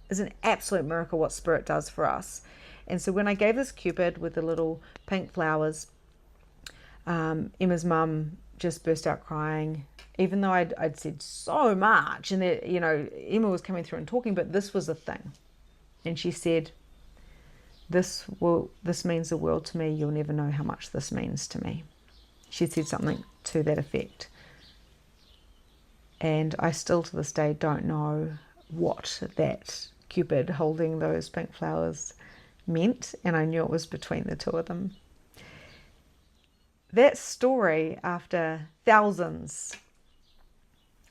Is an absolute miracle what spirit does for us. And so when I gave this cupid with the little pink flowers, Emma's mum just burst out crying, even though I'd said so much, and that, you know, Emma was coming through and talking, but this was a thing. And she said, this means the world to me. You'll never know how much this means to me. She said something to that effect. And I still to this day don't know what that cupid holding those pink flowers meant, and I knew it was between the two of them. That story, after thousands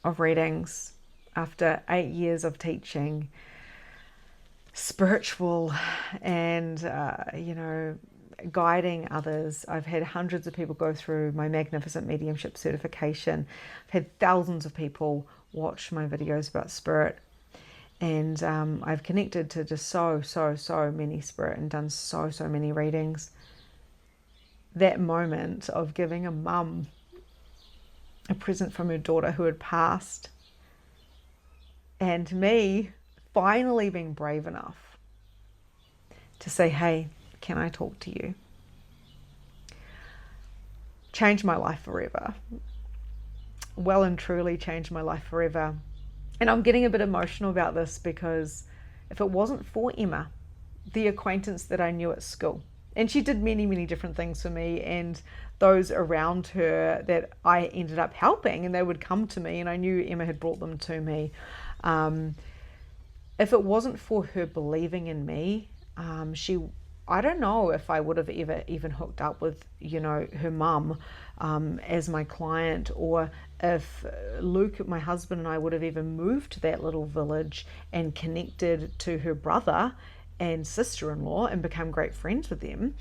of readings, after 8 years of teaching, spiritual and, guiding others. I've had hundreds of people go through my magnificent mediumship certification. I've had thousands of people watch my videos about spirit. And I've connected to just so many spirit and done so many readings. That moment of giving a mum a present from her daughter who had passed, and me finally being brave enough to say, hey, can I talk to you? Changed my life forever. Well and truly changed my life forever. And I'm getting a bit emotional about this, because if it wasn't for Emma, the acquaintance that I knew at school, and she did many different things for me, and those around her that I ended up helping, and they would come to me, and I knew Emma had brought them to me. If it wasn't for her believing in me, she I don't know if I would have ever even hooked up with, her mum as my client, or if Luke, my husband, and I would have even moved to that little village and connected to her brother and sister-in-law and become great friends with them.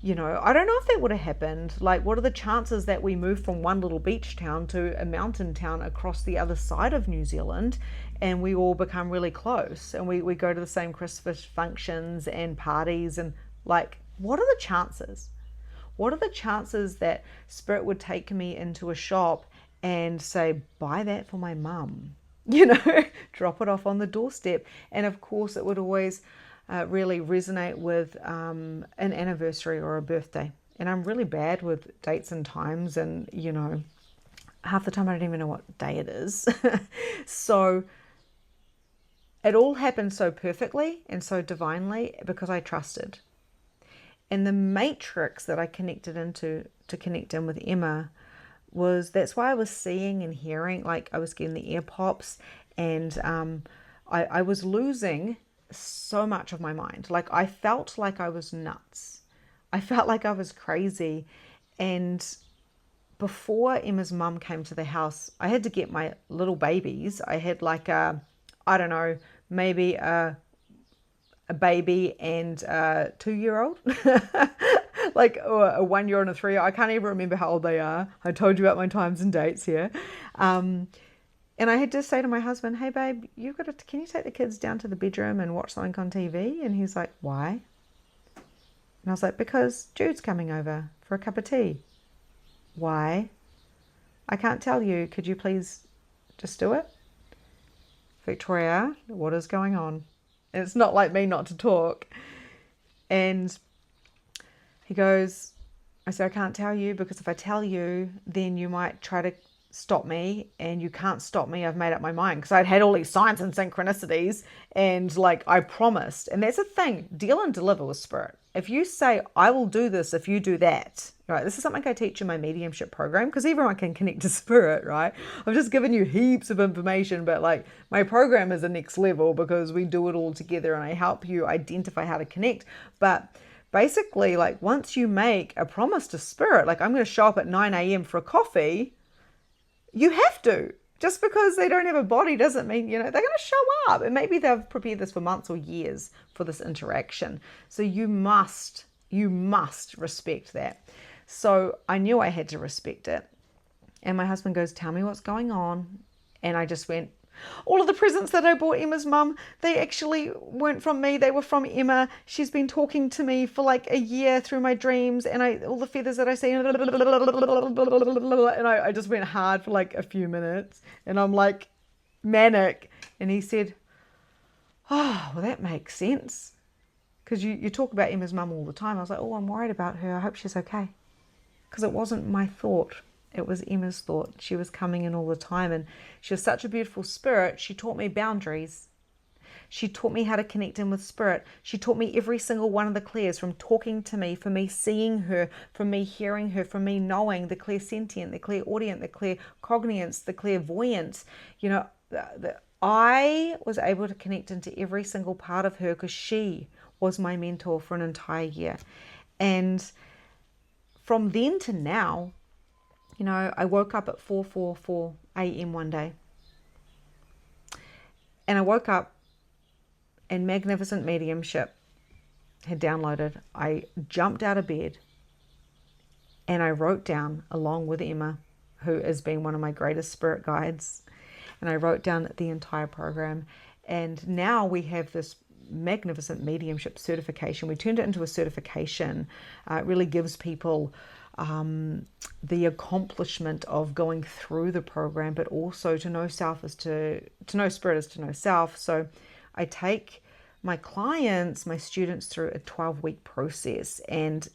I don't know if that would have happened. Like, what are the chances that we move from one little beach town to a mountain town across the other side of New Zealand, and we all become really close, and we go to the same Christmas functions and parties, and like, what are the chances? What are the chances that Spirit would take me into a shop and say, buy that for my mum? Drop it off on the doorstep. And of course, it would always really resonate with an anniversary or a birthday. And I'm really bad with dates and times, and half the time I don't even know what day it is. So it all happened so perfectly and so divinely because I trusted. And the matrix that I connected into to connect in with Emma that's why I was seeing and hearing, like I was getting the ear pops, and I was losing so much of my mind. Like, I felt like I was nuts. I felt like I was crazy. And before Emma's mum came to the house, I had to get my little babies. I had like I don't know, maybe a baby and a 2-year-old, like a 1-year-old and a 3-year-old. I can't even remember how old they are. I told you about my times and dates here. And I had to say to my husband, hey babe, can you take the kids down to the bedroom and watch something on TV? And he's like, why? And I was like, because Jude's coming over for a cup of tea. Why? I can't tell you. Could you please just do it? Victoria, what is going on? And it's not like me not to talk. And he goes, I said, I can't tell you, because if I tell you, then you might try to stop me, and you can't stop me. I've made up my mind, because I'd had all these signs and synchronicities, and like I promised. And that's the thing, deal and deliver with Spirit. If you say, I will do this if you do that, right? This is something I teach in my mediumship program, because everyone can connect to Spirit, right? I've just given you heaps of information, but like my program is the next level, because we do it all together and I help you identify how to connect. But basically, like, once you make a promise to Spirit, like, I'm going to show up at 9 a.m. for a coffee, you have to. Just because they don't have a body doesn't mean, they're going to show up. And maybe they've prepared this for months or years for this interaction. So you must respect that. So I knew I had to respect it. And my husband goes, tell me what's going on. And I just went, all of the presents that I bought Emma's mum, they actually weren't from me. They were from Emma. She's been talking to me for like a year through my dreams, and all the feathers that I see, and I just went hard for like a few minutes, and I'm like manic. And he said, oh, well, that makes sense, because you talk about Emma's mum all the time. I was like, oh, I'm worried about her. I hope she's okay, because it wasn't my thought. It was Emma's thought. She was coming in all the time, and she was such a beautiful spirit. She taught me boundaries. She taught me how to connect in with Spirit. She taught me every single one of the clairs, from talking to me, from me seeing her, from me hearing her, from me knowing the clairsentient, the clairaudient, the claircognizance, the clairvoyance. I was able to connect into every single part of her, because she was my mentor for an entire year. And from then to now, I woke up at 4:44 a.m. one day, and I woke up and Magnificent Mediumship had downloaded. I jumped out of bed and I wrote down, along with Emma, who has been one of my greatest spirit guides, and I wrote down the entire program. And now we have this Magnificent Mediumship certification. We turned it into a certification. It really gives people the accomplishment of going through the program, but also to know self is to know Spirit is to know self. So I take my clients, my students, through a 12-week process, and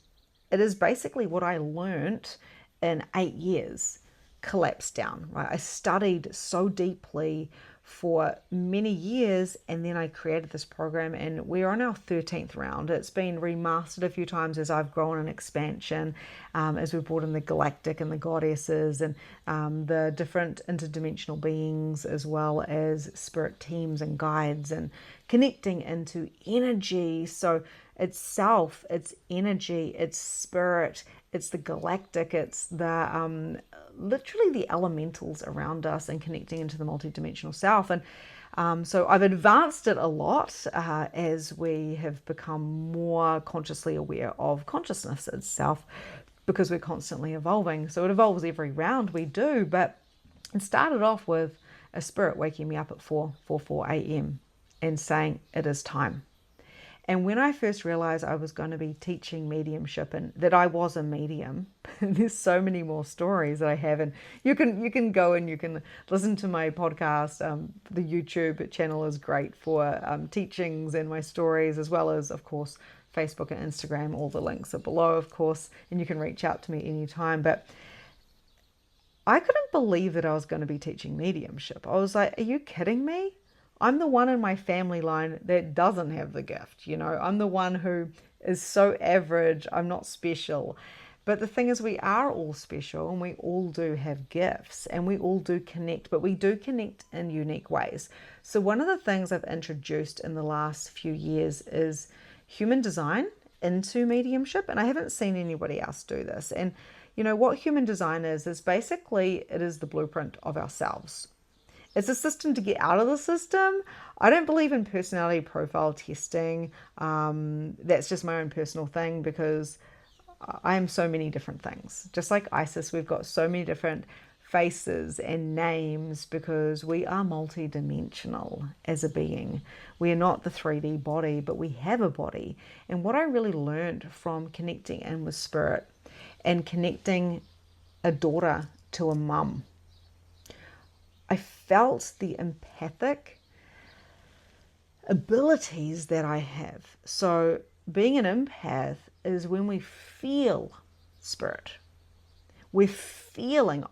it is basically what I learned in 8 years collapsed down, right? I studied so deeply for many years, and then I created this program, and we're on our 13th round. It's been remastered a few times as I've grown in expansion, as we've brought in the galactic and the goddesses, and the different interdimensional beings, as well as spirit teams and guides, and connecting into energy. So It's self, it's energy, it's spirit, it's the galactic, it's the literally the elementals around us and connecting into the multidimensional self. And so I've advanced it a lot as we have become more consciously aware of consciousness itself, because we're constantly evolving. So it evolves every round we do, but it started off with a spirit waking me up at 4:44 a.m. and saying it is time. And when I first realized I was going to be teaching mediumship and that I was a medium, there's so many more stories that I have, and you can go and you can listen to my podcast. The YouTube channel is great for teachings and my stories, as well as, of course, Facebook and Instagram. All the links are below, of course, and you can reach out to me anytime. But I couldn't believe that I was going to be teaching mediumship. I was like, are you kidding me? I'm the one in my family line that doesn't have the gift. I'm the one who is so average. I'm not special. But the thing is, we are all special and we all do have gifts and we all do connect, but we do connect in unique ways. So one of the things I've introduced in the last few years is human design into mediumship. And I haven't seen anybody else do this. And what human design is basically, it is the blueprint of ourselves. It's a system to get out of the system. I don't believe in personality profile testing. That's just my own personal thing, because I am so many different things. Just like Isis, we've got so many different faces and names because we are multidimensional as a being. We are not the 3D body, but we have a body. And what I really learned from connecting in with spirit and connecting a daughter to a mum, I felt the empathic abilities that I have. So being an empath is when we feel spirit. We're feeling.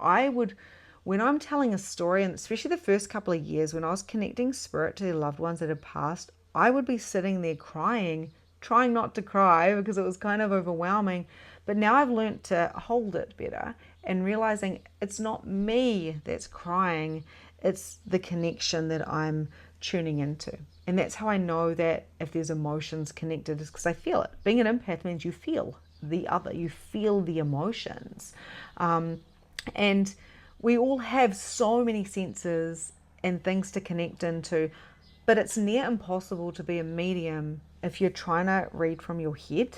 When I'm telling a story, and especially the first couple of years when I was connecting spirit to their loved ones that had passed, I would be sitting there crying, trying not to cry because it was kind of overwhelming. But now I've learned to hold it better and realizing it's not me that's crying, it's the connection that I'm tuning into. And that's how I know that if there's emotions connected, is because I feel it. Being an empath means you feel the other, you feel the emotions. And we all have so many senses and things to connect into, but it's near impossible to be a medium if you're trying to read from your head.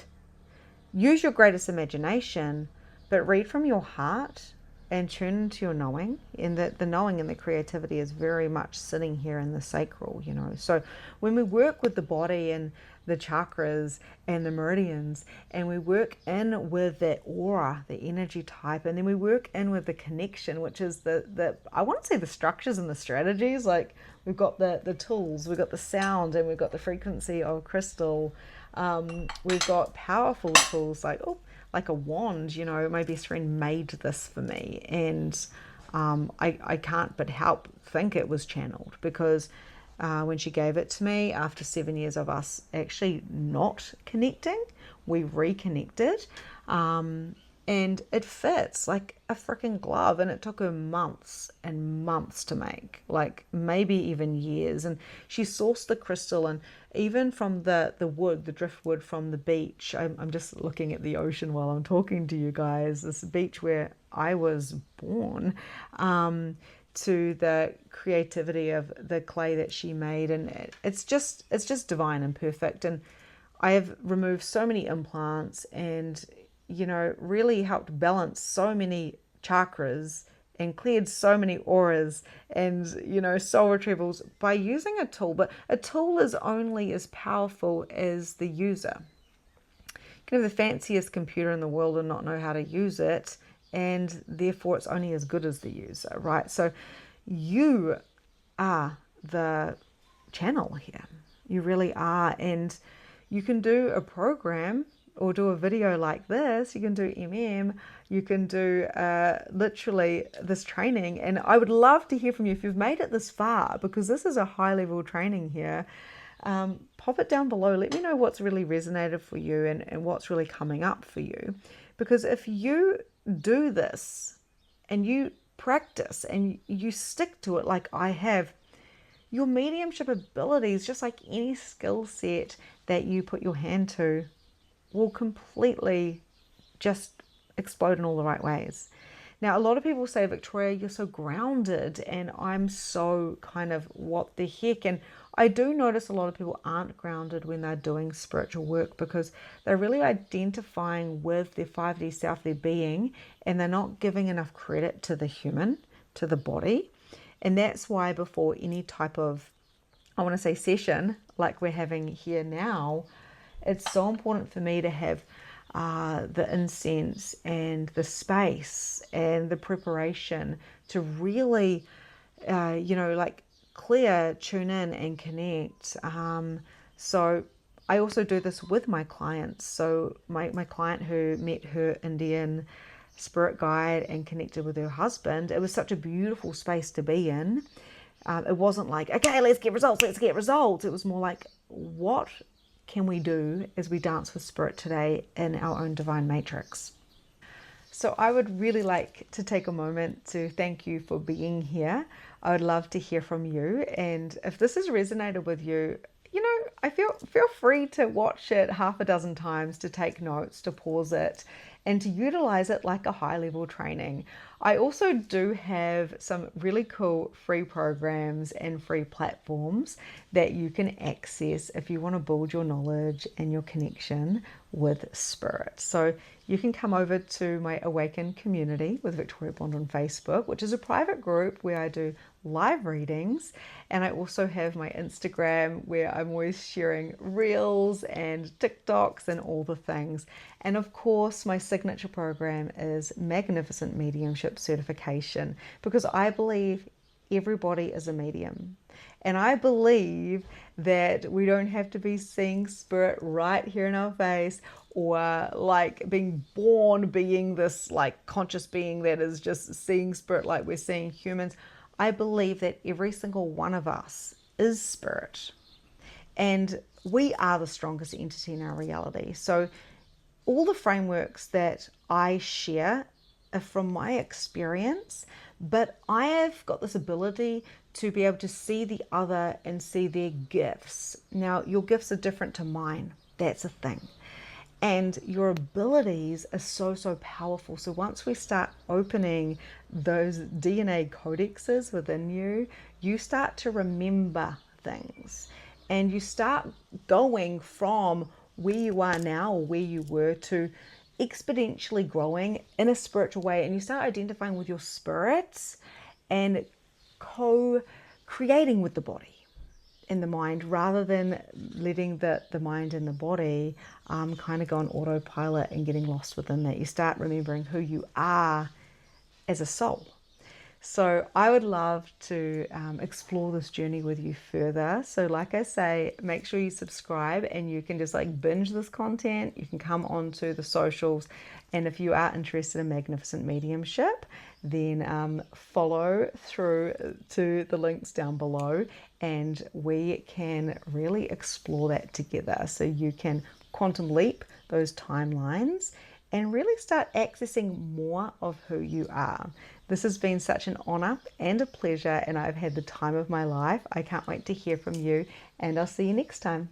Use your greatest imagination, but read from your heart and tune into your knowing. And the knowing and the creativity is very much sitting here in the sacral, So when we work with the body and the chakras and the meridians, and we work in with that aura, the energy type, and then we work in with the connection, which is the I want to say the structures and the strategies. Like we've got the tools, we've got the sound, and we've got the frequency of crystal. We've got powerful tools like a wand. My best friend made this for me, and I can't but help think it was channeled, because when she gave it to me after 7 years of us actually not connecting, we reconnected, and it fits like a freaking glove. And it took her months and months to make, like maybe even years. And she sourced the crystal, and even from the wood, the driftwood from the beach. I'm just looking at the ocean while I'm talking to you guys. This beach where I was born, to the creativity of the clay that she made, and it's just divine and perfect. And I have removed so many implants and really helped balance so many chakras and cleared so many auras and soul retrievals by using a tool. But a tool is only as powerful as the user. You can have the fanciest computer in the world and not know how to use it, and therefore it's only as good as the user, right? So you are the channel here. You really are. And you can do a program or do a video like this. You can do you can do literally this training. And I would love to hear from you if you've made it this far, because this is a high level training here. Pop it down below. Let me know what's really resonated for you and what's really coming up for you. Because if you do this and you practice and you stick to it like I have, your mediumship abilities, just like any skill set that you put your hand to will completely just explode in all the right ways. Now, a lot of people say, Victoria, you're so grounded, and I'm so kind of what the heck. And I do notice a lot of people aren't grounded when they're doing spiritual work because they're really identifying with their 5D self, their being, and they're not giving enough credit to the human, to the body. And that's why before any type of, I want to say, session like we're having here now, it's so important for me to have the incense and the space and the preparation to really, like clear, tune in and connect. So I also do this with my clients. So my client who met her Indian spirit guide and connected with her husband, it was such a beautiful space to be in. It wasn't like, okay, let's get results. It was more like, what can we do as we dance with spirit today in our own divine matrix? So I would really like to take a moment to thank you for being here. I would love to hear from you. And if this has resonated with you, I feel free to watch it half a dozen times, to take notes, to pause it, and to utilize it like a high-level training. I also do have some really cool free programs and free platforms that you can access if you want to build your knowledge and your connection with spirit. So you can come over to my Awaken community with Victoria Bond on Facebook, which is a private group where I do live readings. And I also have my Instagram where I'm always sharing reels and TikToks and all the things. And of course, my signature program is Magnificent Mediumship Certification, because I believe everybody is a medium. And I believe that we don't have to be seeing spirit right here in our face, or like being born being this like conscious being that is just seeing spirit like we're seeing humans. I believe that every single one of us is spirit, and we are the strongest entity in our reality. So all the frameworks that I share are from my experience, but I have got this ability to be able to see the other and see their gifts. Now, your gifts are different to mine. That's a thing. And your abilities are so, so powerful. So once we start opening those DNA codexes within you, you start to remember things. And you start going from where you are now, or where you were, to exponentially growing in a spiritual way. And you start identifying with your spirits and co-creating with the body and the mind, rather than letting the mind and the body kind of go on autopilot and getting lost within that. You start remembering who you are as a soul. So I would love to explore this journey with you further. So like I say, make sure you subscribe, and you can just like binge this content. You can come onto the socials, and if you are interested in Magnificent Mediumship, then follow through to the links down below, and we can really explore that together. So you can quantum leap those timelines and really start accessing more of who you are. This has been such an honor and a pleasure, and I've had the time of my life. I can't wait to hear from you, and I'll see you next time.